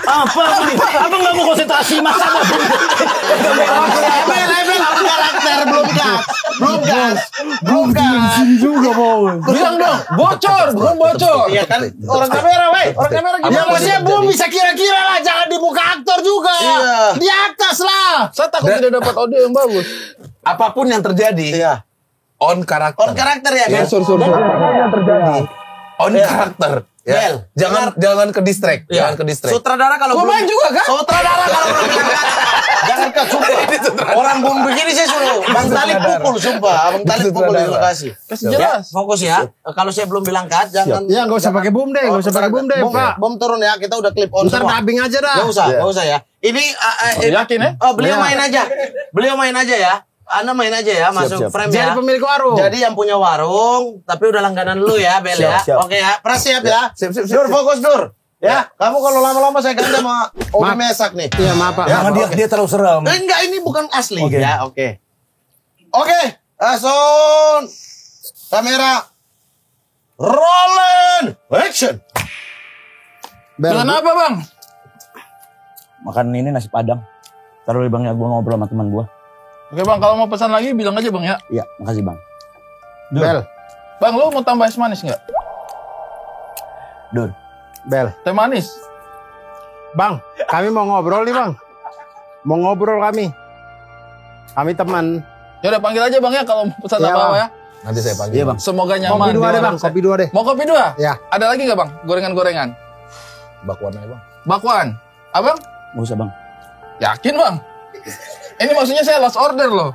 Apa nih? Abang nggak mau konsentrasi masa Ebel, on karakter belum gas. juga bos. Bilang dong, belum bocor. Iya kan, orang kamera, weh. Orang kamera Ya gimana? maksudnya belum bisa kira-kira lah, jangan di muka aktor juga. Iya. Di atas lah. Saya takut tidak dapat audio yang bagus. Apapun yang terjadi, Iya. on karakter. On karakter ya, Bel. Sorry. On karakter. Ya. Bel, Jangan ke distract. Jangan ke distract. Sutradara kalau Gua main juga kan? Sutradara kalau belum bilang kan, jangan ke sumpah. Orang belum begini saya suruh Bang Talib pukul sumpah. Abang Talib pukul di lokasi. Kasih jelas. Fokus ya. Kalau saya belum bilang cut, jangan. Ya nggak usah pakai boom deh, nggak usah pakai boom deh, Pak. Bom turun ya, kita udah clip on Ntar semua. dubbing aja dah. Nggak usah ya. Ini Yakin ya? Oh, beliau main aja. Beliau main aja ya. Anda main aja ya, masuk siap. frame Jadi ya. pemilik warung. Jadi yang punya warung, tapi udah langganan lu ya, Bel ya. Siap. Oke ya, Pras siap ya. Sip. Dur, fokus Dur. Ya, kamu kalau lama-lama saya ganti sama Odi Maaf. Mesak nih. Iya maaf Pak. Jangan dia terlalu seram. Enggak, ini bukan asli Oke. ya. Oke. Ason. Kamera. Rolling. Action. Dengan apa bang? Makan ini nasi padang. Taruh di bang ya, gua ngobrol sama teman gua. Oke bang, kalau mau pesan lagi bilang aja bang ya. Iya, makasih bang. Bel, Bang, lu mau tambah es manis nggak? Dur. Bel. Teh manis. Bang, kami mau ngobrol nih bang. Mau ngobrol kami. Kami teman. Yaudah panggil aja bang ya kalau mau pesan Iya, apa-apa Bang. ya. Nanti saya panggil. Iya bang. Semoga nyaman. Kopi dua di deh bang, warung saya. kopi dua deh. Mau kopi dua? Ya. Ada lagi nggak bang? Gorengan-gorengan. Bakwannya bang. Bakwan. Abang? Nggak usah bang. Yakin bang? Ini maksudnya saya last order loh.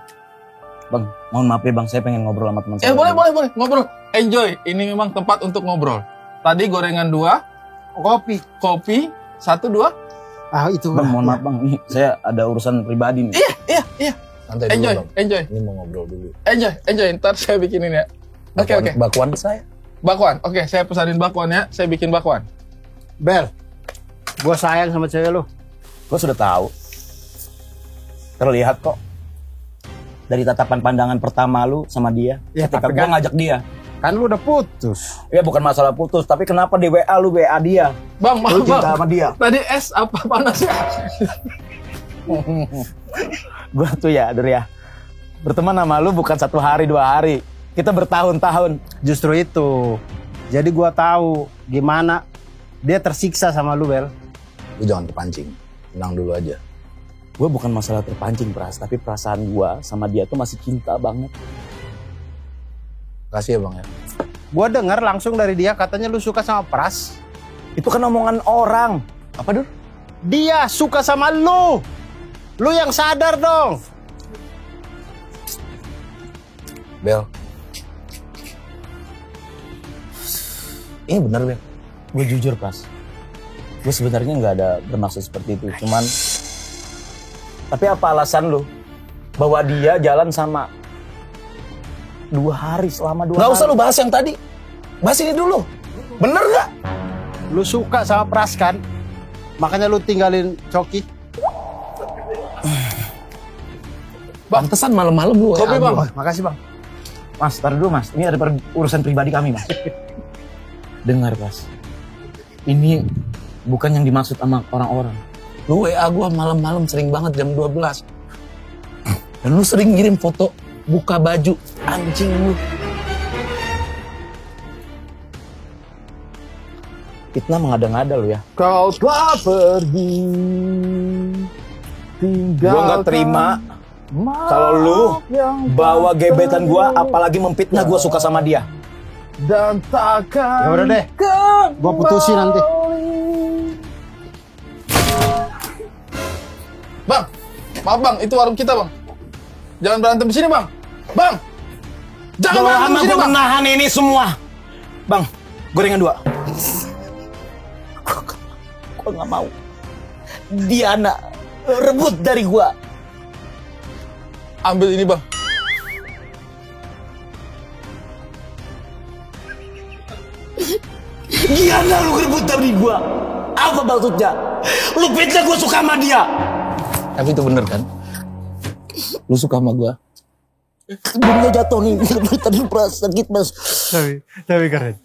Bang, mohon maaf ya bang, saya pengen ngobrol sama teman saya. Boleh. Ngobrol. Enjoy. Ini memang tempat untuk ngobrol. Tadi gorengan 2, Kopi. kopi 1, 2. Ah itu Bang, mohon maaf bang, ini saya ada urusan pribadi nih. Iya. Santai dulu Enjoy, bang. enjoy. Ini mau ngobrol dulu. Enjoy. Ntar saya bikinin ya. Oke. Bakwan saya. Bakwan. Oke, saya pesanin bakwan ya. Saya bikin bakwan. Bel, gua sayang sama cewek lu. Gua sudah tahu. Terlihat kok. Dari tatapan pandangan pertama lu sama dia. Ya, Ketika tapi gua kan- ngajak dia. Kan lu udah putus. Ya bukan masalah putus, tapi kenapa di WA lu WA dia? Bang, maaf Lu cinta bang. sama dia. Tadi es apa panas ya? Gua tuh ya, Dur ya. Berteman sama lu bukan 1 hari 2 hari. Kita bertahun-tahun. Justru itu. Jadi gua tahu gimana dia tersiksa sama lu, Bel. Lu jangan kepancing. Tenang dulu aja. Gue bukan masalah terpancing Pras, tapi perasaan gue sama dia tuh masih cinta banget. Kasih ya bang ya. Gua dengar langsung dari dia katanya lu suka sama Pras. Itu kan omongan orang. Apa Dur? Dia suka sama lu. Lu yang sadar dong. Bel. Ini bener Bel. Gue jujur Pras. Gue sebenarnya nggak ada bermaksud seperti itu. Cuman, tapi apa alasan lu bahwa dia jalan sama 2 hari selama 2 hari? Gak usah lu bahas yang tadi. Bahas ini dulu. Bener gak? Lu suka sama Pras kan? Makanya lu tinggalin Coki. Pantesan malam-malam lu. Kopi bang. Oh, makasih bang. Mas, tar dulu mas. Ini ada urusan pribadi kami mas. Dengar, Pas. Ini bukan yang dimaksud sama orang-orang. Lu WA gua malam-malam sering banget jam 12. Dan lu sering ngirim foto buka baju. Anjing lu. Fitnah mengada-ngada lu ya. Kau telah pergi. Gua nggak terima kalau lu bawa gebetan gua, apalagi memfitnah gua suka sama dia. Dan takkan Ya udah deh. Gua putusin nanti. Bang, maaf bang, itu warung kita bang. Jangan berantem di sini bang. Bang, jangan berantem di Lama sini gua bang. menahan ini semua. Bang, gorengan 2. Gua nggak mau. Diana rebut dari gua. Ambil ini bang. Diana lu rebut dari gua. Apa maksudnya? Lu fitnah gua suka sama dia. Tapi itu bener kan? Lu suka sama gua? Sebelumnya jatuh nih. Tadi perasaan sakit, Mas. Tapi keren.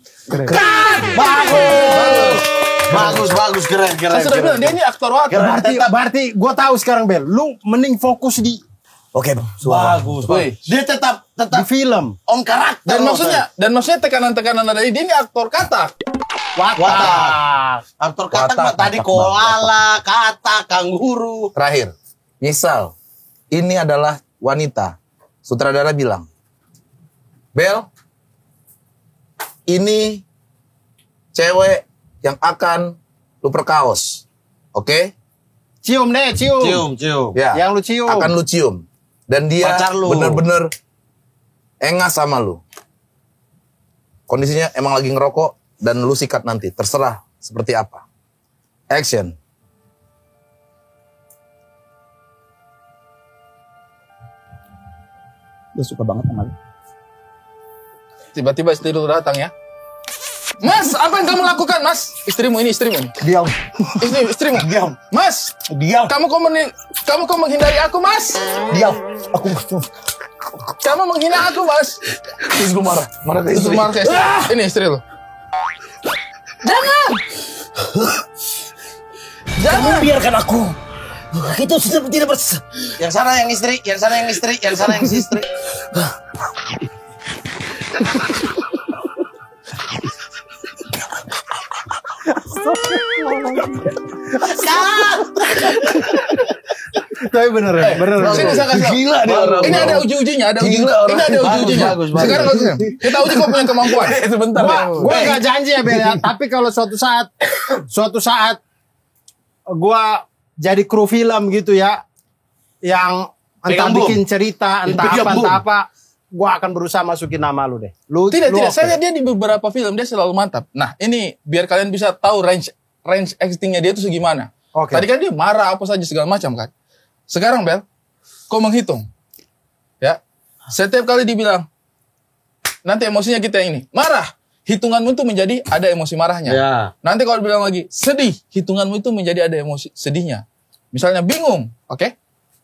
Bagus, keren. Saya sudah bilang dia ini aktor water. Berarti gue tahu sekarang Bel, lu mending fokus di Oke, Bang. Bagus. Dia tetap di film. on karakter. Dan maksudnya tekanan-tekanan ada ini dia aktor katak. Watak. Aktor katak mah tadi koala, katak, kanguru. Terakhir, misal ini adalah wanita. Sutradara bilang, Bel, ini cewek yang akan lu perkaos. Oke? Cium deh, cium. Ya. Yang lu cium. Akan lu cium. Dan dia Pacar lu. bener-bener engas sama lu. Kondisinya emang lagi ngerokok dan lu sikat nanti. Terserah seperti apa. Action. Gue suka banget sama lu. Tiba-tiba istri lu datang ya. Mas, apa yang kamu lakukan, Mas? Istrimu ini, istrimu. Diam. Istrimu. Diam. Mas, Diam. kamu kok menghindari aku, Mas? Diam. Aku Kamu menghina aku, Mas. Terus lu marah. Marah ke Itu istri. marah ke istri. Ini istri lu. Jangan. Kamu biarkan aku. Itu sudah tidak Yang sana yang istri, yang sana yang istri, yang sana yang istri. Tapi bener. Sini saya kasih tahu. Gila dia orang. Ini ada uji-ujinya, ada uji. Gila orang. Ini ada uji-ujinya. Bagus. Sekarang kita uji kau punya kemampuan. Sebentar. Gua gak janji ya Bel ya, tapi kalau suatu saat gua jadi kru film gitu ya, yang entah Pegang bom. bikin cerita, entah Pegang bom. apa, gua akan berusaha masukin nama lu deh. Tidak. oke. Saya lihat dia di beberapa film dia selalu mantap. Nah, ini biar kalian bisa tahu range actingnya dia itu segimana. Oke. Tadi kan dia marah apa saja segala macam kan. Sekarang Bel, kau menghitung. Ya. Setiap kali dibilang nanti emosinya kita ini marah, hitunganmu itu menjadi ada emosi marahnya. Ya. Nanti kalau bilang lagi sedih, hitunganmu itu menjadi ada emosi sedihnya. Misalnya bingung, oke?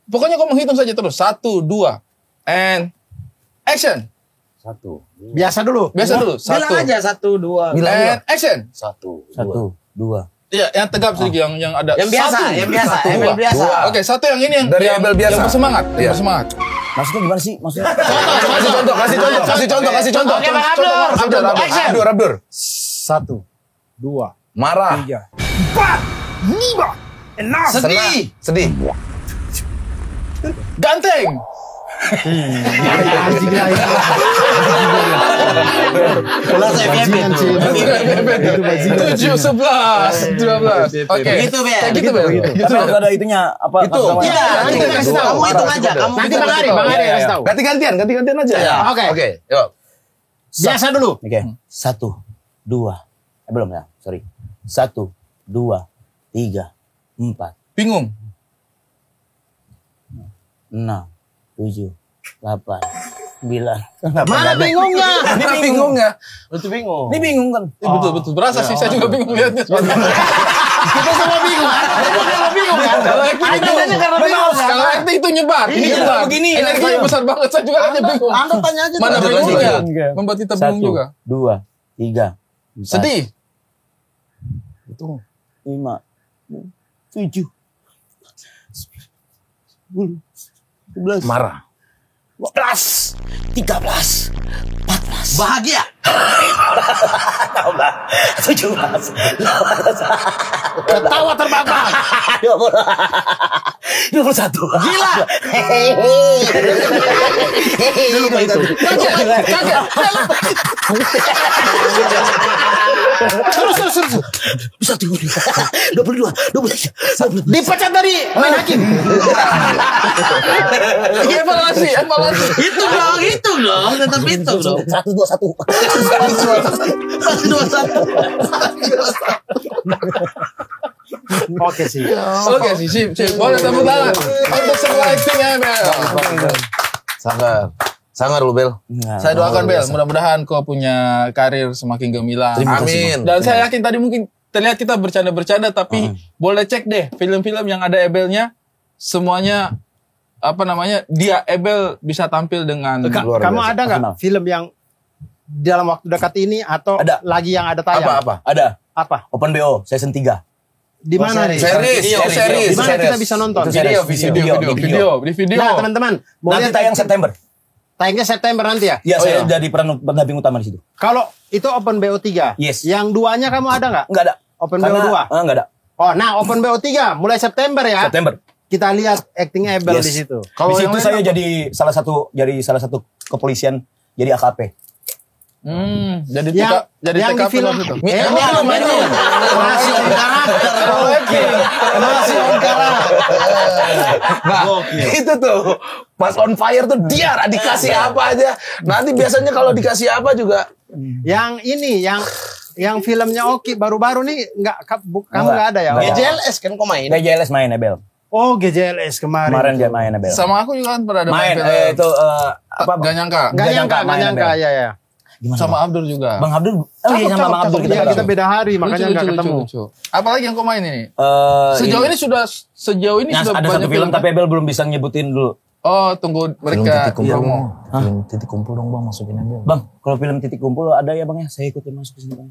Pokoknya kau menghitung saja terus. 1, 2, and action. Biasa dulu. Bilang aja 1, 2. And action. 1, 2. Iya, yang tegap sedikit, yang ada. Yang biasa, Satu. yang biasa, Satu, Emil dua. biasa. Oke, satu yang ini yang Dari yang, Abel biasa. yang bersemangat, Iya. yang bersemangat. Maksudnya gimana sih? Maksudnya? Kasih contoh. Oke, Bang Abdur. Action. Abdur. 1, 2, Marah. 3. Sedih. Ganteng. Kelas FYP itu. 7, 11, 12. Oke. Begitu, Bel. Kayak gitu, Bel. Tapi nggak ada itunya apa? Itu. namanya? Iya, nanti kasih tahu. Kamu hitung aja. Kamu Nanti hitung Bang aja. Ari kasih tahu. Ganti-gantian aja. Iya. Oke. Yuk. Biasa dulu. Oke. 1, 2. Belum ya? Sorry. 1, 2, 3, 4, Bingung. 6, 7, 8, 9. Mana bingungnya? Ini bingungnya. Itu bingung. Ini bingung kan? Betul. Berasa sih, saya juga bingung lihatnya. Kita semua bingung kan? Kita bingung kan? Kalau acting itu, karena bingung, kan? kalau acting itu nyebar. Ini Iya, nyebar. begini. Energinya besar banget. Saya juga lihatnya bingung. Anda tanya aja. Mana tuh. bingungnya? Oke. Membuat kita bingung 1, juga. 2, 3, Sedih. Hitung 5, 7, 10, 11, Marah. 12, 13, 14, Bahagia. 16, 17, Ketawa terbahak. 21. Gila. Terus. Bisa 22, 23. Dipecat dari main hakim. Evaluasi. Itu dong. Tetap itu dong. 121. Oke sih. Oke sih, sip. Boleh tepuk tangan untuk semua actingnya, Bel. Sangar lu, Bel. Saya doakan, Bel. Mudah-mudahan kau punya karir semakin gemilang. Amin. Dan saya yakin tadi mungkin terlihat kita bercanda-bercanda, tapi boleh cek deh film-film yang ada Ebelnya, semuanya dia Ebel bisa tampil dengan Kamu ada nggak film yang dalam waktu dekat ini atau Ada. lagi yang ada tayang? Apa? Ada Apa? Open BO season 3. Di mana nih? Series. Di mana kita bisa nonton? Itu series. di video. Nah, teman-teman, mau Nanti lihat tayang September. tayangnya September nanti ya? Ya, saya jadi pendamping utama di situ. Kalau itu Open BO 3, Yes. yang duanya kamu ada nggak? Enggak ada. Open BO 2? Enggak ada. Oh, nah Open BO 3 mulai September ya? September. Kita lihat actingnya Ebel Yes. di situ. Di situ yang saya lain jadi salah satu kepolisian, jadi AKP. jadi yang di TKP film itu. masih on karakter. Oke. Masih on karakter. Nah, itu tuh pas on fire tuh dia dikasih apa aja. Nanti biasanya kalau dikasih apa juga Yang ini yang filmnya Oki baru-baru nih kamu nggak ada ya? Nggak. GJLS kan kok main. DJLS main Ebel. Oh, GJLS kemarin. Kemarin dia main Ebel. Sama aku juga kan pernah ada Main film. itu Gak nyangka. Nggak nyangka, Ebel. ya. Gimana? Sama Abdur juga. Bang Abdul. Oh iya sama Bang Abdul Iya, kita ketemu. beda hari makanya nggak ketemu. Lucu. Apalagi yang kau main ini? Sejauh Sejauh ini ada sudah satu banyak film tapi Ebel belum bisa nyebutin dulu. Oh, tunggu mereka promo. Film titik kumpul dong Bang, masukin aja. Bang, kalau film Titik Kumpul ada ya Bang ya? Saya ikutin masuk ke sini Bang.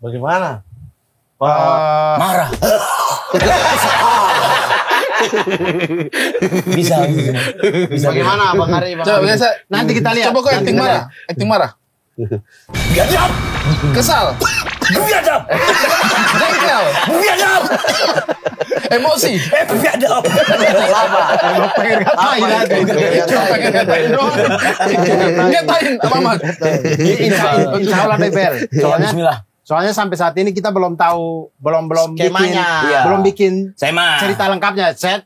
Bagaimana? Marah. Bisa. Bagaimana Bang Hari? Coba biasa. Nanti kita lihat. Coba kau Nanti acting kita marah. Acting marah. Biadab. Kesal. Biadab. Jengkel. Biadab. Emosi. Biadab. pengen ngatain aja. Cuma pengen ngatain doang. Ngatain Pak Ahmad. Insya Allah deh Bel. Bismillah. Soalnya sampai saat ini kita belum tahu, belum bikin, Skemanya. Iya. belum bikin Saya mah. cerita lengkapnya. Saya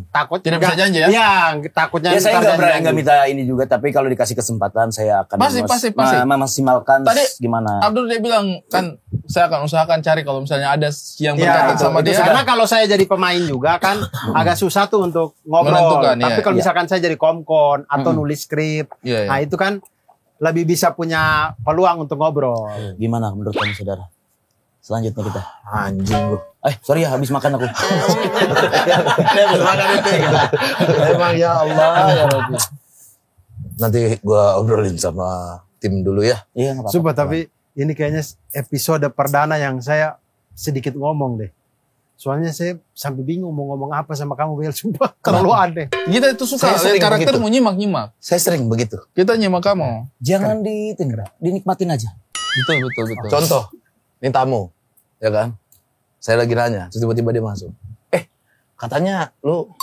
takut Tidak juga- bisa janji ya? Iya, takutnya Ya saya ntar nggak berani janji. nggak minta ini juga, tapi kalau dikasih kesempatan saya akan Pasti. memaksimalkan Tadi gimana. Abdul dia bilang kan saya akan usahakan cari kalau misalnya ada yang Ya, berkaitan sama itu dia. karena kalau saya jadi pemain juga kan agak susah tuh untuk ngobrol. Menentukan, Tapi ya. kalau misalkan saya jadi komkon atau nulis skrip, Iya, iya. nah itu kan lebih bisa punya peluang untuk ngobrol. Gimana menurut kamu saudara? Selanjutnya kita. Anjing lu. Sorry ya habis makan aku. Emang ya Allah ya Rabbi. Nanti gua obrolin sama tim dulu ya. Iya nggak apa-apa. Sumpah, tapi ini kayaknya episode perdana yang saya sedikit ngomong deh. Soalnya saya sampai bingung mau ngomong apa sama kamu Bel. Sumpah terlalu aneh. Kita itu suka Saya sering lihat karaktermu nyimak-nyimak. Saya sering begitu. Kita nyimak kamu. Jangan dinikmatin aja. Betul. Contoh, ini tamu, ya kan? Saya lagi nanya, terus tiba-tiba dia masuk. Katanya lu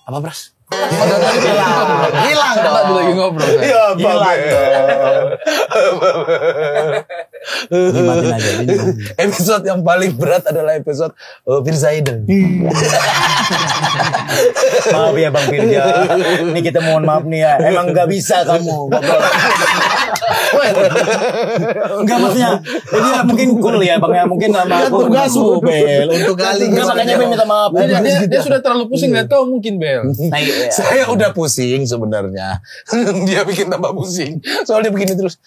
apa Bras? Hilang dong. Tadi lagi ngobrol. Kan? Iya, Hilang dong. Nikmatin aja. Episode yang paling berat adalah episode Firzaiden. Maaf ya Bang Firja. Ini kita mohon maaf nih ya. Emang nggak bisa kamu. Enggak maksudnya. Jadi ya, mungkin cool ya Bang ya. Mungkin sama aku. Tugasmu Bel untuk kali Enggak makanya Bel minta maaf. Dia sudah terlalu pusing lihat kau mungkin Bel. Nah, iya. Saya udah pusing sebenarnya. Dia bikin tambah pusing. Soalnya begini terus.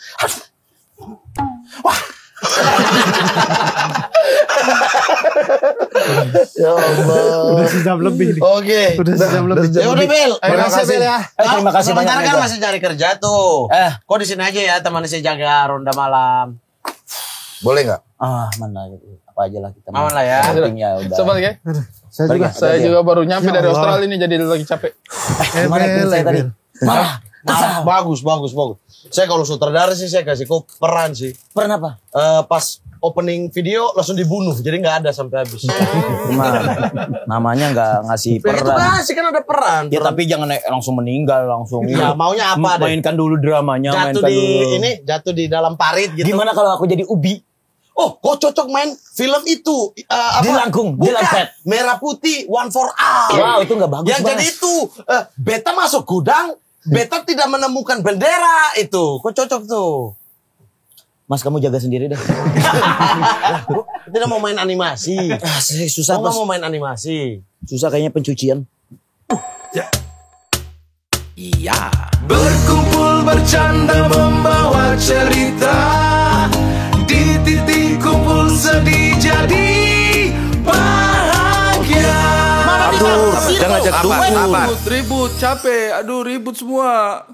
Ya Allah. Udah sejam lebih nih. Oke. Udah sejam lebih. Ya udah Bel. Terima kasih Bel ya. Terima kasih banyak. Sementara kan Bel. masih cari kerja tuh. Kok di sini aja ya teman saya jaga ronda malam. Boleh nggak? Mana gitu. Apa aja lah kita. Aman lah ya. Pentingnya udah. Coba ya. Saya Saya juga baru nyampe dari Australia ini jadi lagi capek. Gimana klien saya tadi? Malah. Bagus. Saya kalau sutradara sih saya kasih kau peran sih. Peran apa? Pas opening video langsung dibunuh, jadi nggak ada sampai habis. Namanya nggak ngasih Itu peran. kasih kan ada peran. Ya tapi jangan langsung meninggal langsung. Ya, maunya apa deh? Mainkan dulu dramanya. Jatuh mainkan di dulu. jatuh di dalam parit gitu. Gimana kalau aku jadi Ubi? Oh, kau cocok main film itu. Apa? Di Langkung, di Bukan. Langset. Merah putih, One for All. Wow, itu nggak bagus. Yang Bas. jadi itu, beta masuk gudang, beta tidak menemukan bendera itu. Kau cocok tuh. Mas kamu jaga sendiri deh. Tidak mau main animasi. Susah Kau Mas. nggak mau main animasi. Susah kayaknya pencucian. Iya. Berkumpul bercanda membawa cerita. Di titik kumpul sedih jadi bahagia. Jangan ajak Ribut, capek. Aduh, ribut semua.